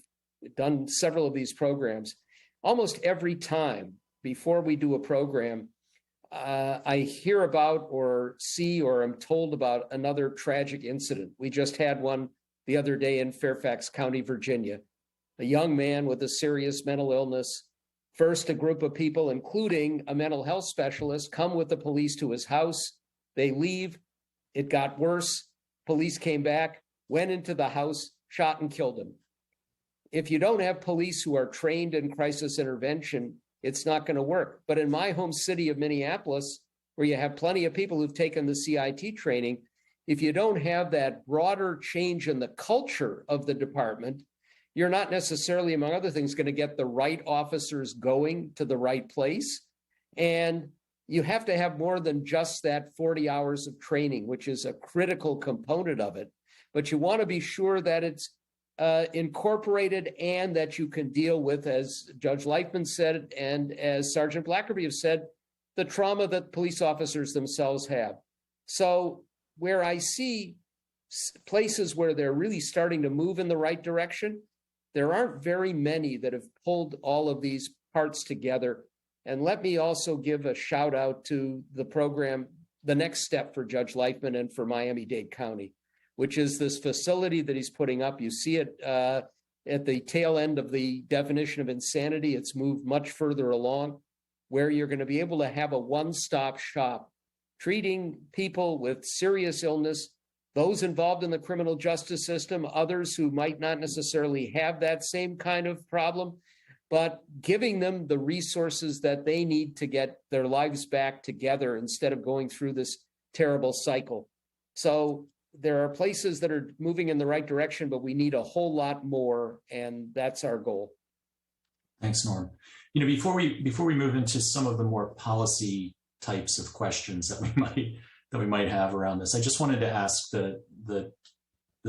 done several of these programs, almost every time before we do a program, I hear about or see or am told about another tragic incident. We just had one the other day in Fairfax County, Virginia. A young man with a serious mental illness. First, a group of people, including a mental health specialist, come with the police to his house. They leave. It got worse. Police came back, went into the house, shot and killed him. If you don't have police who are trained in crisis intervention, it's not going to work. But in my home city of Minneapolis, where you have plenty of people who've taken the CIT training, if you don't have that broader change in the culture of the department, you're not necessarily, among other things, going to get the right officers going to the right place. And you have to have more than just that 40 hours of training, which is a critical component of it. But you want to be sure that it's incorporated and that you can deal with, as Judge Leifman said, and as Sergeant Blackerby have said, the trauma that police officers themselves have. So where I see places where they're really starting to move in the right direction, there aren't very many that have pulled all of these parts together. And let me also give a shout out to the program, the next step for Judge Leifman and for Miami-Dade County, which is this facility that he's putting up. You see it at the tail end of the definition of insanity. It's moved much further along, where you're going to be able to have a one-stop shop, treating people with serious illness, those involved in the criminal justice system, others who might not necessarily have that same kind of problem, but giving them the resources that they need to get their lives back together instead of going through this terrible cycle. So there are places that are moving in the right direction, but we need a whole lot more, and that's our goal. Thanks, Norm. You know, before we move into some of the more policy types of questions that we might have around this, I just wanted to ask the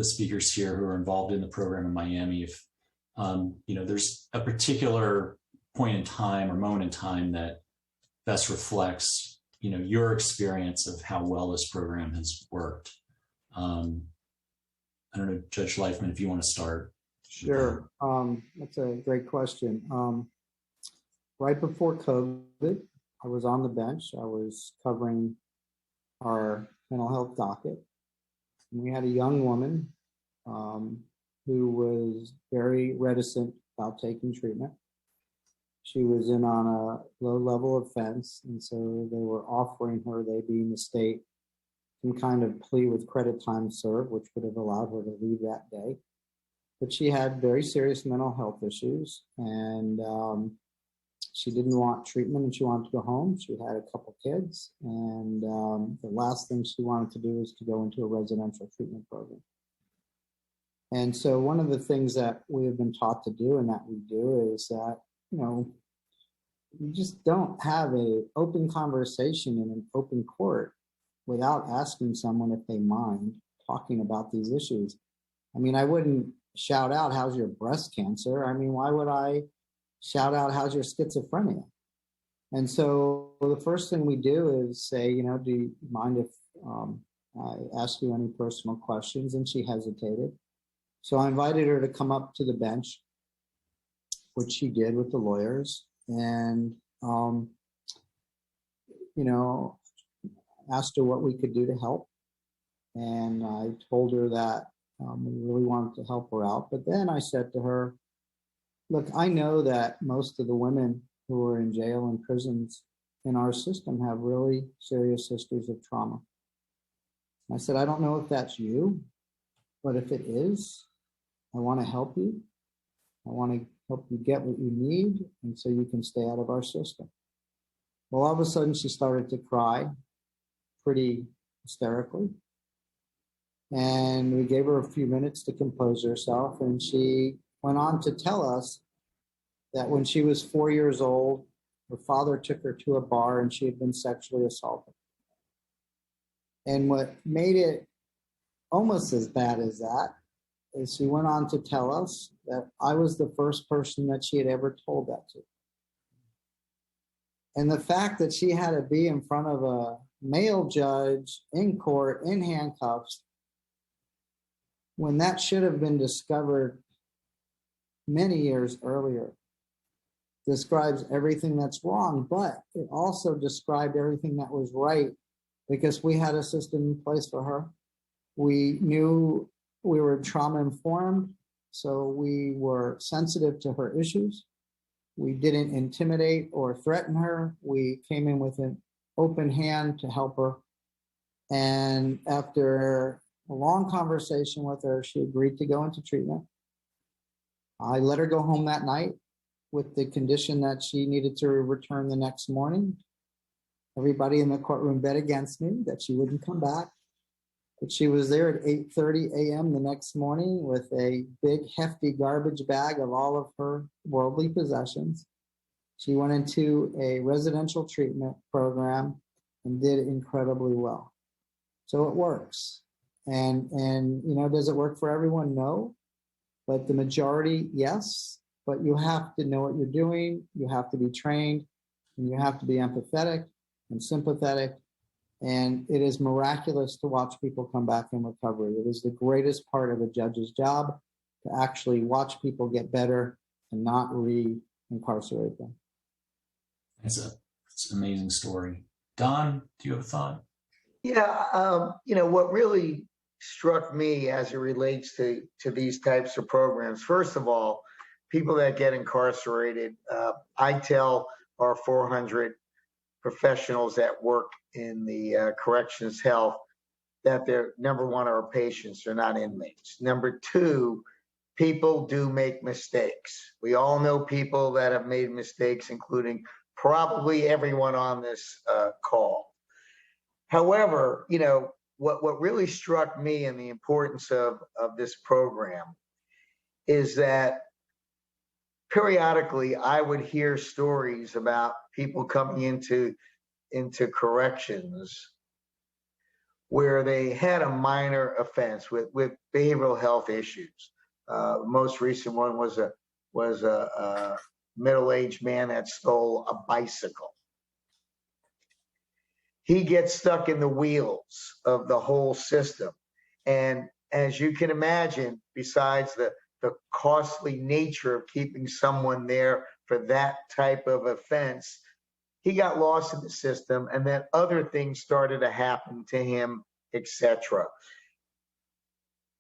speakers here who are involved in the program in Miami if you know, there's a particular point in time or moment in time that best reflects, you know, your experience of how well this program has worked. I don't know, Judge Leifman, if you want to start. Sure. That's a great question. Right before COVID, I was on the bench. I was covering our mental health docket. And we had a young woman who was very reticent about taking treatment. She was in on a low-level offense, and so they were offering her, they being the state, some kind of plea with credit time served, which would have allowed her to leave that day. But she had very serious mental health issues, and she didn't want treatment, and she wanted to go home. She had a couple kids, and the last thing she wanted to do was to go into a residential treatment program. And so one of the things that we have been taught to do and that we do is that, you know, you just don't have an open conversation in an open court without asking someone if they mind talking about these issues. I mean, I wouldn't shout out, how's your breast cancer? I mean, why would I shout out, how's your schizophrenia? And so the first thing we do is say, you know, do you mind if I ask you any personal questions? And she hesitated. So I invited her to come up to the bench, which she did with the lawyers, and, you know, asked her what we could do to help. And I told her that we really wanted to help her out. But then I said to her, look, I know that most of the women who are in jail and prisons in our system have really serious histories of trauma. I said, I don't know if that's you, but if it is, I want to help you. I want to help you get what you need, and so you can stay out of our system. Well, all of a sudden, she started to cry pretty hysterically. And we gave her a few minutes to compose herself, and she went on to tell us that when she was 4 years old, her father took her to a bar and she had been sexually assaulted. And what made it almost as bad as that is she went on to tell us that I was the first person that she had ever told that to. And the fact that she had to be in front of a male judge in court in handcuffs when that should have been discovered many years earlier describes everything that's wrong, but it also described everything that was right because we had a system in place for her. We knew we were trauma informed, so we were sensitive to her issues. We didn't intimidate or threaten her. We came in with an open hand to help her. And after a long conversation with her, she agreed to go into treatment. I let her go home that night with the condition that she needed to return the next morning. Everybody in the courtroom bet against me that she wouldn't come back. But she was there at 8:30 a.m. the next morning with a big, hefty garbage bag of all of her worldly possessions. She went into a residential treatment program and did incredibly well. So it works. And you know, does it work for everyone? No. But the majority, yes. But you have to know what you're doing. You have to be trained, and you have to be empathetic and sympathetic. And it is miraculous to watch people come back in recovery. It is the greatest part of a judge's job to actually watch people get better and not re-incarcerate them. It's an amazing story. Don, do you have a thought? Yeah, you know, what really struck me as it relates to these types of programs, first of all, people that get incarcerated, I tell our 400 professionals that work in the corrections health that they're, number one, are patients, they're not inmates. Number two, people do make mistakes. We all know people that have made mistakes, including probably everyone on this call. However, you know, what really struck me and the importance of this program is that periodically I would hear stories about people coming into corrections where they had a minor offense with behavioral health issues. The most recent one was a middle-aged man that stole a bicycle. He gets stuck in the wheels of the whole system. And as you can imagine, besides the costly nature of keeping someone there for that type of offense, he got lost in the system, and then other things started to happen to him, etc.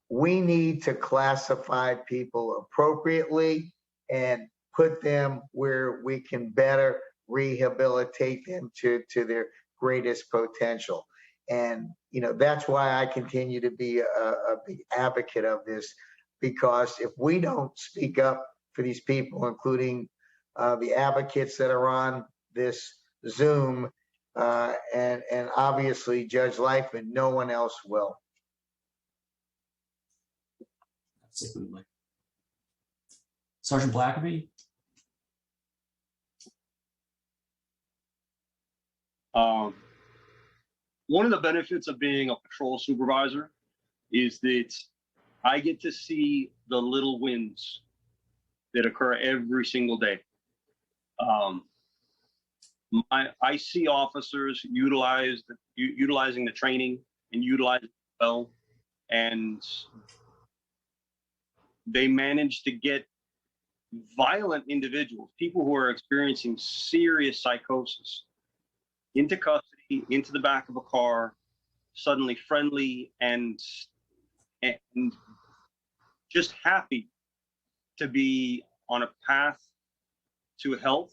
We need to classify people appropriately and put them where we can better rehabilitate them to their greatest potential. And, you know, that's why I continue to be a big advocate of this, because if we don't speak up for these people, including the advocates that are on this Zoom, and obviously Judge Lifeman, no one else will. Absolutely. Sergeant Blackerby? One of the benefits of being a patrol supervisor is that I get to see the little wins that occur every single day. I see officers utilizing the training and utilizing it well, and they manage to get violent individuals, people who are experiencing serious psychosis, into custody, into the back of a car, suddenly friendly and just happy to be on a path to health.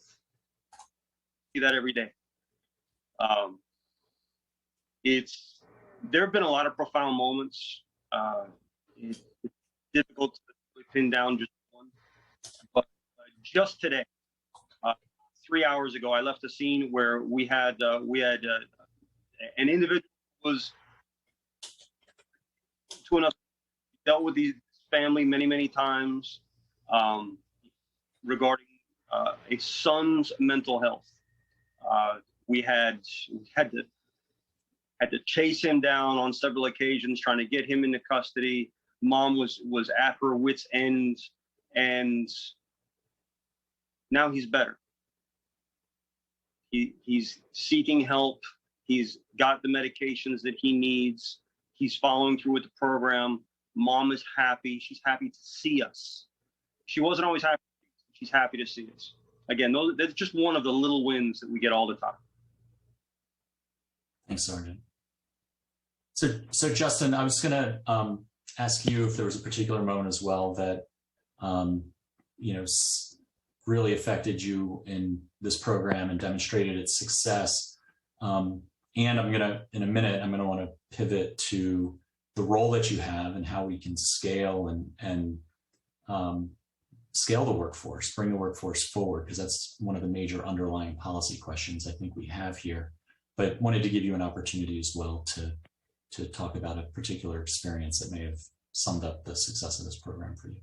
See that every day. There have been a lot of profound moments. It's difficult to pin down just one, but just today, 3 hours ago, I left a scene where we had an individual who was to enough, dealt with these family many times regarding a son's mental health. We had to chase him down on several occasions, trying to get him into custody. Mom was at her wit's end, and now he's better. He's seeking help. He's got the medications that he needs. He's following through with the program. Mom is happy. She's happy to see us. She wasn't always happy. She's happy to see us. Again, that's just one of the little wins that we get all the time. Thanks, Sergeant. So Justin, I was going to ask you if there was a particular moment as well that really affected you in this program and demonstrated its success. And And in a minute, I'm going to want to pivot to the role that you have and how we can scale and scale the workforce, bring the workforce forward, because that's one of the major underlying policy questions I think we have here. But wanted to give you an opportunity as well to talk about a particular experience that may have summed up the success of this program for you.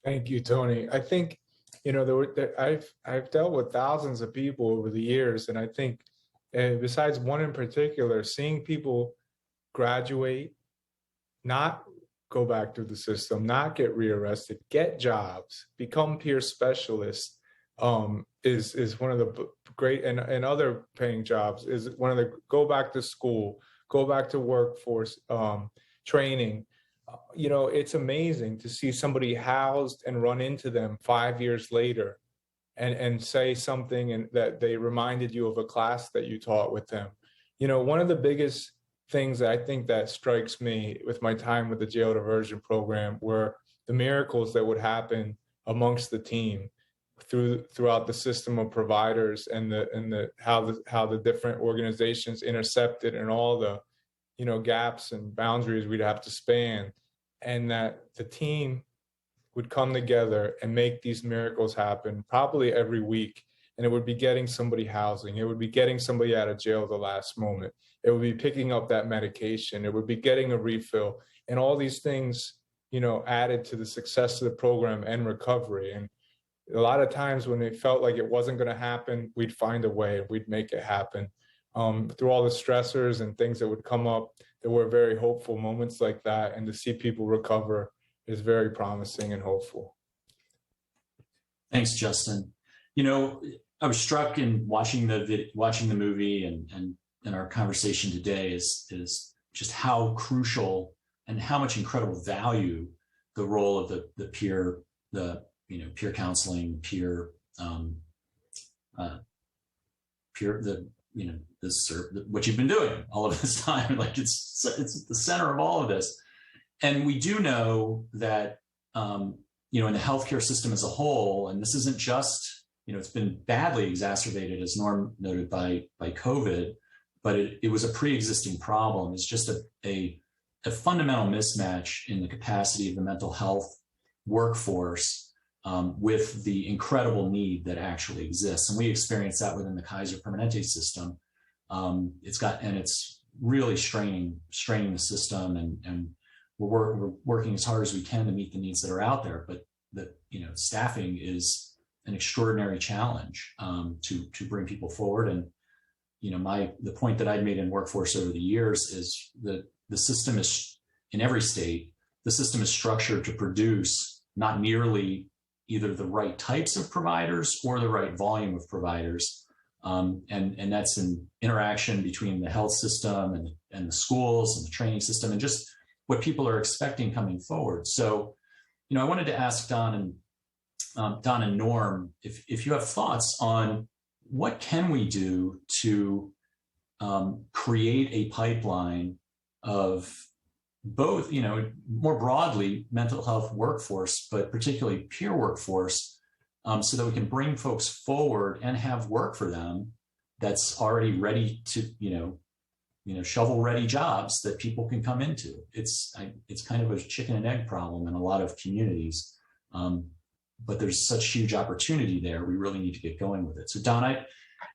Thank you, Tony. I think, I've dealt with thousands of people over the years, and I think besides one in particular, seeing people graduate, not go back through the system, not get rearrested, get jobs, become peer specialists, is one of the great, and other paying jobs is one of the, go back to school, go back to workforce training. It's amazing to see somebody housed and run into them 5 years later and say something and that they reminded you of a class that you taught with them. One of the biggest things that I think that strikes me with my time with the jail diversion program were the miracles that would happen amongst the team throughout the system of providers and how the different organizations intercepted and all the gaps and boundaries we'd have to span, and that the team would come together and make these miracles happen probably every week. And it would be getting somebody housing. It would be getting somebody out of jail at the last moment. It would be picking up that medication. It would be getting a refill. And all these things, added to the success of the program and recovery. And a lot of times when it felt like it wasn't going to happen, we'd find a way. We'd make it happen. Through all the stressors and things that would come up, there were very hopeful moments like that. And to see people recover is very promising and hopeful. Thanks, Justin. I was struck in watching the movie and our conversation today is just how crucial and how much incredible value the role of the peer counseling, what you've been doing all of this time. Like it's the center of all of this. And we do know that, in the healthcare system as a whole, and this isn't just, it's been badly exacerbated, as Norm noted, by COVID, but it was a pre-existing problem. It's just a fundamental mismatch in the capacity of the mental health workforce with the incredible need that actually exists. And we experience that within the Kaiser Permanente system. It's really straining the system, and we're working as hard as we can to meet the needs that are out there. But staffing is an extraordinary challenge to bring people forward. And the point that I'd made in workforce over the years is that the system is, in every state, the system is structured to produce not nearly either the right types of providers or the right volume of providers. And that's an interaction between the health system and the schools and the training system and just what people are expecting coming forward. So, I wanted to ask Don and Norm if you have thoughts on what can we do to create a pipeline of both, more broadly mental health workforce, but particularly peer workforce, so that we can bring folks forward and have work for them that's already ready to, shovel-ready jobs that people can come into. It's kind of a chicken and egg problem in a lot of communities, but there's such huge opportunity there. We really need to get going with it. So Don, I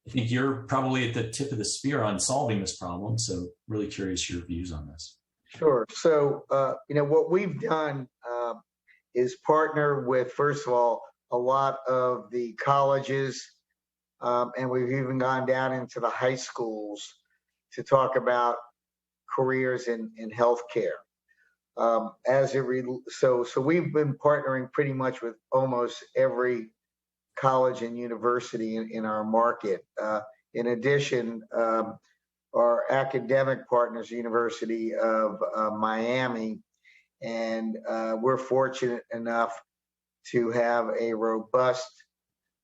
think you're probably at the tip of the spear on solving this problem. So really curious your views on this. Sure. So, what we've done is partner with, first of all, a lot of the colleges, and we've even gone down into the high schools to talk about careers in healthcare. So we've been partnering pretty much with almost every college and university in our market. In addition, our academic partners, University of Miami, and we're fortunate enough to have a robust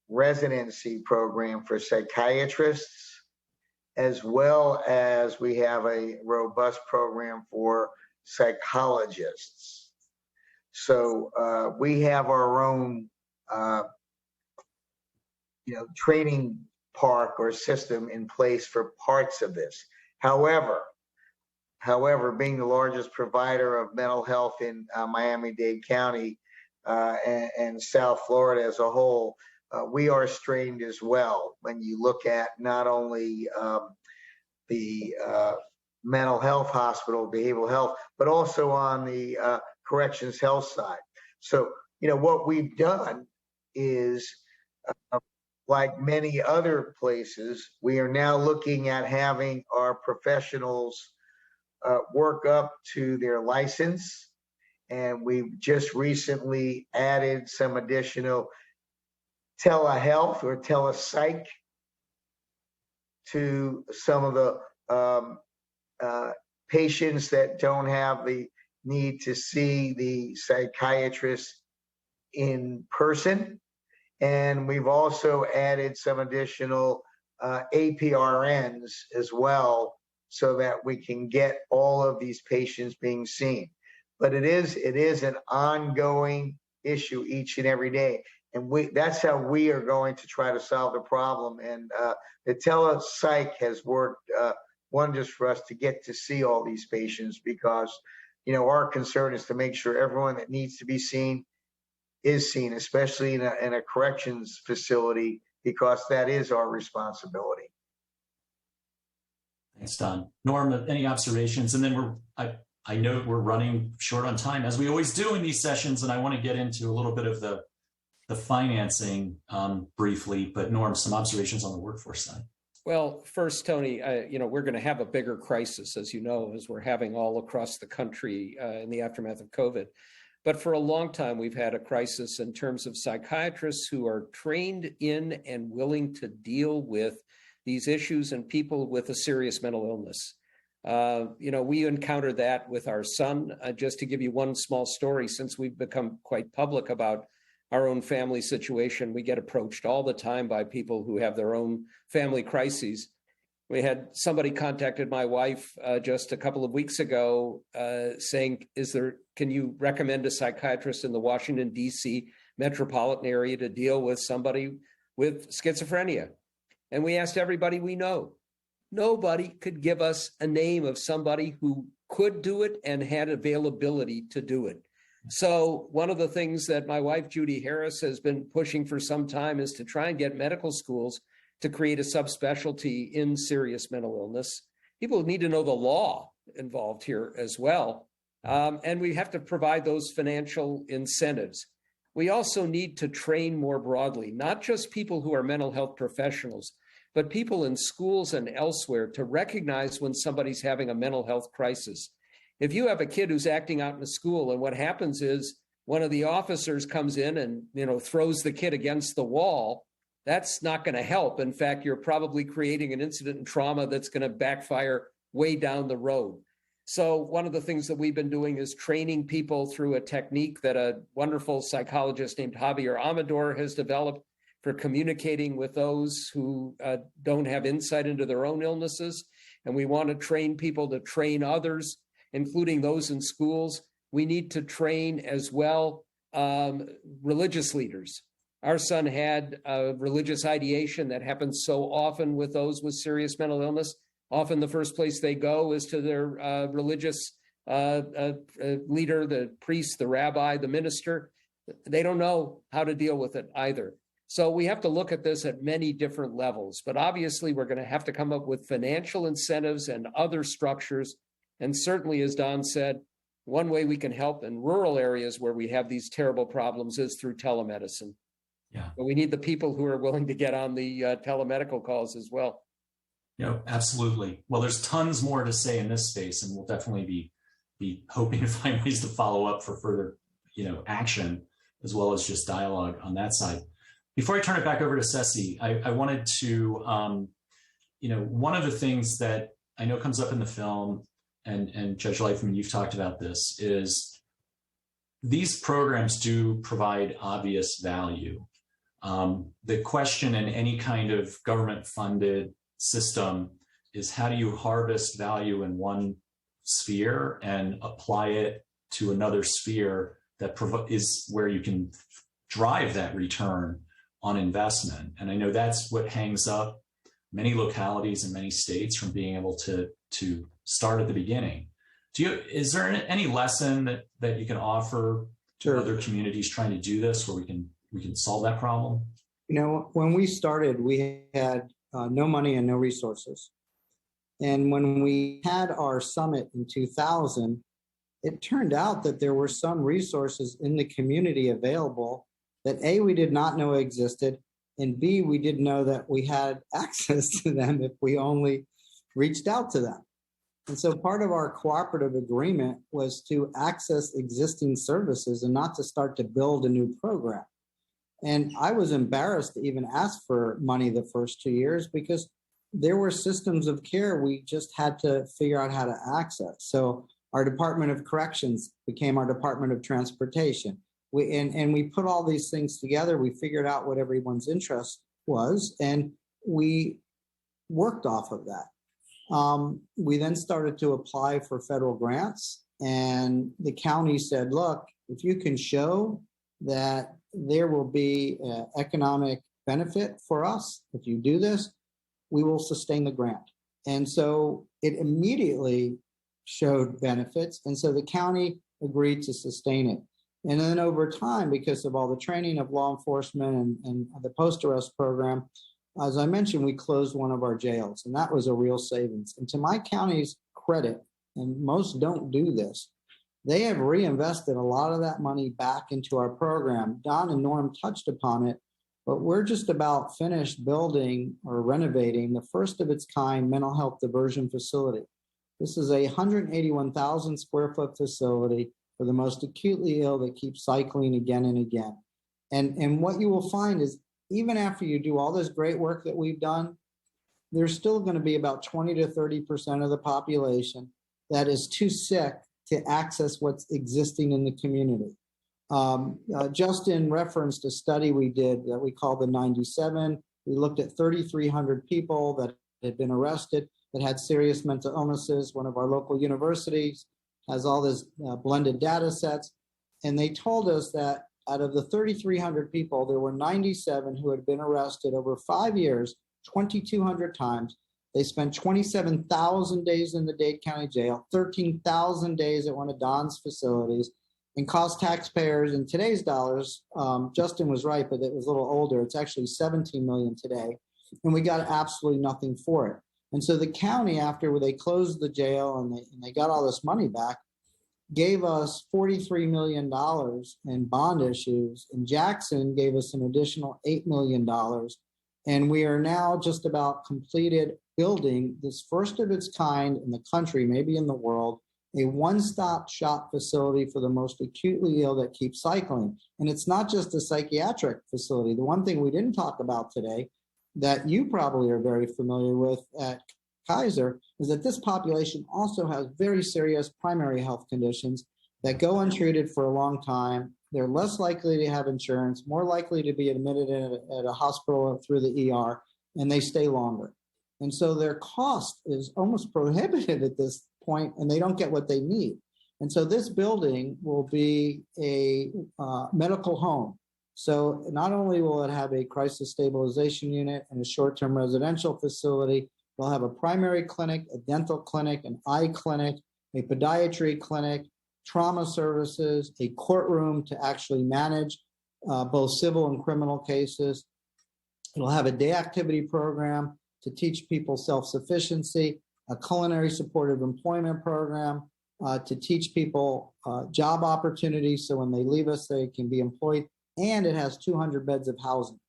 residency program for psychiatrists, as well as we have a robust program for psychologists. So we have our own, training park or system in place for parts of this. However, being the largest provider of mental health in Miami-Dade County and South Florida as a whole, we are strained as well when you look at not only the mental health hospital, behavioral health, but also on the corrections health side. So, what we've done is, like many other places, we are now looking at having our professionals work up to their license. And we've just recently added some additional telehealth or telepsych to some of the patients that don't have the need to see the psychiatrist in person. And we've also added some additional APRNs as well, so that we can get all of these patients being seen. But it is an ongoing issue each and every day. And that's how we are going to try to solve the problem. And the telepsych has worked wonders for us to get to see all these patients, because, our concern is to make sure everyone that needs to be seen is seen, especially in a corrections facility, because that is our responsibility. Thanks, Don. Norm, any observations? And then I know we're running short on time, as we always do in these sessions, and I want to get into a little bit of the financing briefly. But Norm, some observations on the workforce side. Well, first, Tony, we're going to have a bigger crisis, as you know, as we're having all across the country in the aftermath of COVID. But for a long time, we've had a crisis in terms of psychiatrists who are trained in and willing to deal with these issues and people with a serious mental illness. We encountered that with our son. Just to give you one small story, since we've become quite public about our own family situation, we get approached all the time by people who have their own family crises. We had somebody contacted my wife just a couple of weeks ago saying, can you recommend a psychiatrist in the Washington, D.C. metropolitan area to deal with somebody with schizophrenia? And we asked everybody we know. Nobody could give us a name of somebody who could do it and had availability to do it. So one of the things that my wife, Judy Harris, has been pushing for some time is to try and get medical schools to create a subspecialty in serious mental illness. People need to know the law involved here as well. And we have to provide those financial incentives. We also need to train more broadly, not just people who are mental health professionals, but people in schools and elsewhere to recognize when somebody's having a mental health crisis. If you have a kid who's acting out in a school, and what happens is one of the officers comes in and throws the kid against the wall, that's not going to help. In fact, you're probably creating an incident and trauma that's going to backfire way down the road. So one of the things that we've been doing is training people through a technique that a wonderful psychologist named Javier Amador has developed for communicating with those who don't have insight into their own illnesses. And we want to train people to train others, including those in schools. We need to train as well religious leaders. Our son had a religious ideation that happens so often with those with serious mental illness. Often the first place they go is to their religious leader, the priest, the rabbi, the minister. They don't know how to deal with it either. So we have to look at this at many different levels, but obviously we're going to have to come up with financial incentives and other structures. And certainly, as Don said, one way we can help in rural areas where we have these terrible problems is through telemedicine. Yeah. But we need the people who are willing to get on the telemedical calls as well. Absolutely. Well, there's tons more to say in this space, and we'll definitely be hoping to find ways to follow up for further, action, as well as just dialogue on that side. Before I turn it back over to Ceci, I wanted to, one of the things that I know comes up in the film, and Judge Leifman, you've talked about this, is these programs do provide obvious value. The question in any kind of government-funded system is, how do you harvest value in one sphere and apply it to another sphere that is where you can drive that return on investment? And I know that's what hangs up many localities and many states from being able to start at the beginning. Is there any lesson that you can offer to other communities trying to do this, where we can solve that problem? You know, when we started, we had no money and no resources. And when we had our summit in 2000, it turned out that there were some resources in the community available that A, we did not know existed, and B, we didn't know that we had access to them if we only reached out to them. And so part of our cooperative agreement was to access existing services and not to start to build a new program. And I was embarrassed to even ask for money the first 2 years because there were systems of care we just had to figure out how to access. So our Department of Corrections became our Department of Transportation. We put all these things together. We figured out what everyone's interest was, and we worked off of that. We then started to apply for federal grants, and the county said, look, if you can show that there will be economic benefit for us, if you do this, we will sustain the grant. And so it immediately showed benefits, and so the county agreed to sustain it. And then over time, because of all the training of law enforcement and the post-arrest program, as I mentioned, we closed one of our jails, and that was a real savings. And to my county's credit, and most don't do this, they have reinvested a lot of that money back into our program. Don and Norm touched upon it, but we're just about finished building or renovating the first of its kind mental health diversion facility. This is a 181,000 square foot facility for the most acutely ill that keep cycling again and again. And what you will find is even after you do all this great work that we've done, there's still going to be about 20 to 30% of the population that is too sick to access what's existing in the community. Justin referenced a study we did that we called the 97. We looked at 3,300 people that had been arrested that had serious mental illnesses. One of our local universities has all this blended data sets. And they told us that out of the 3,300 people, there were 97 who had been arrested over 5 years, 2,200 times. They spent 27,000 days in the Dade County Jail, 13,000 days at one of Don's facilities, and cost taxpayers in today's dollars, Justin was right, but it was a little older. It's actually 17 million today. And we got absolutely nothing for it. And so the county, after they closed the jail and they got all this money back, gave us $43 million in bond issues, and Jackson gave us an additional $8 million. And we are now just about completed building this first of its kind in the country, maybe in the world, a one-stop shop facility for the most acutely ill that keep cycling. And it's not just a psychiatric facility. The one thing we didn't talk about today that you probably are very familiar with at Kaiser is that this population also has very serious primary health conditions that go untreated for a long time. They're less likely to have insurance, more likely to be admitted at a hospital through the ER, and they stay longer. And so their cost is almost prohibitive at this point, and they don't get what they need. And so this building will be a medical home. So not only will it have a crisis stabilization unit and a short-term residential facility, we'll have a primary clinic, a dental clinic, an eye clinic, a podiatry clinic, trauma services, a courtroom to actually manage both civil and criminal cases. It'll have a day activity program to teach people self-sufficiency, a culinary supportive employment program to teach people job opportunities so when they leave us, they can be employed. And it has 200 beds of housing.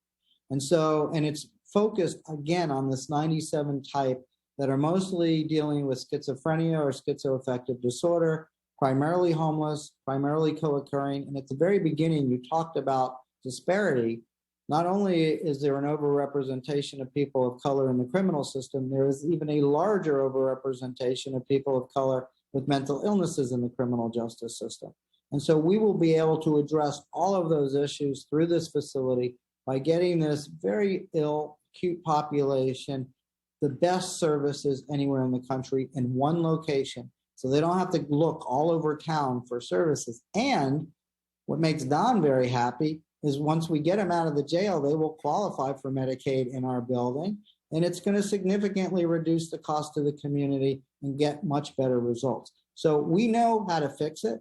And it's focused again on this 97 type that are mostly dealing with schizophrenia or schizoaffective disorder, primarily homeless, primarily co-occurring. And at the very beginning, you talked about disparity. Not only is there an overrepresentation of people of color in the criminal system, there is even a larger overrepresentation of people of color with mental illnesses in the criminal justice system. And so we will be able to address all of those issues through this facility by getting this very ill, acute population the best services anywhere in the country in one location. So they don't have to look all over town for services. And what makes Don very happy is once we get them out of the jail, they will qualify for Medicaid in our building. And it's going to significantly reduce the cost to the community and get much better results. So we know how to fix it.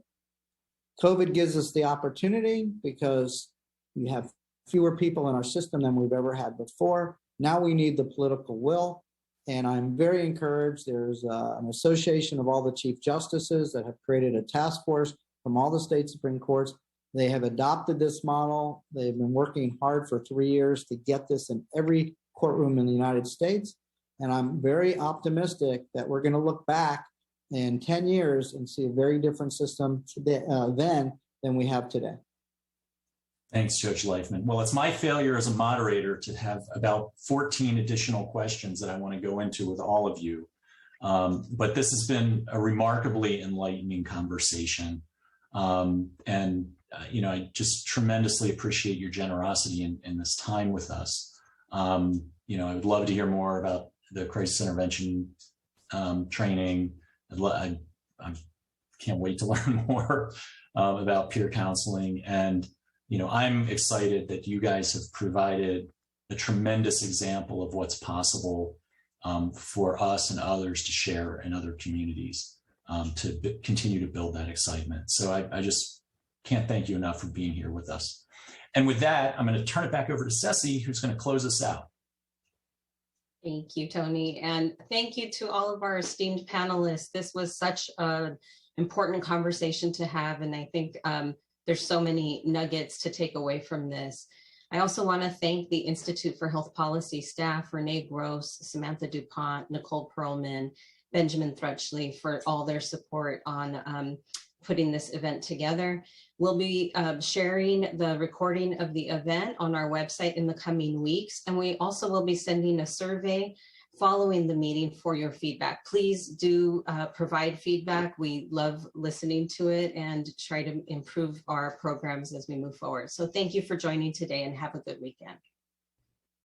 COVID gives us the opportunity because we have fewer people in our system than we've ever had before. Now we need the political will. And I'm very encouraged. There's an association of all the chief justices that have created a task force from all the state Supreme Courts. They have adopted this model. They've been working hard for 3 years to get this in every courtroom in the United States. And I'm very optimistic that we're going to look back in 10 years and see a very different system today, then than we have today. Thanks, Judge Leifman. Well, it's my failure as a moderator to have about 14 additional questions that I want to go into with all of you. But this has been a remarkably enlightening conversation. I just tremendously appreciate your generosity in this time with us. I would love to hear more about the crisis intervention training. I can't wait to learn more about peer counseling. And I'm excited that you guys have provided a tremendous example of what's possible for us and others to share in other communities to continue to build that excitement. So I just can't thank you enough for being here with us. And with that, I'm going to turn it back over to Ceci, who's going to close us out. Thank you, Tony. And thank you to all of our esteemed panelists. This was such an important conversation to have. And I think there's so many nuggets to take away from this. I also want to thank the Institute for Health Policy staff, Renee Gross, Samantha DuPont, Nicole Perlman, Benjamin Thrutchley, for all their support on putting this event together. We'll be sharing the recording of the event on our website in the coming weeks. And we also will be sending a survey following the meeting for your feedback. Please do provide feedback. We love listening to it and try to improve our programs as we move forward. So thank you for joining today and have a good weekend.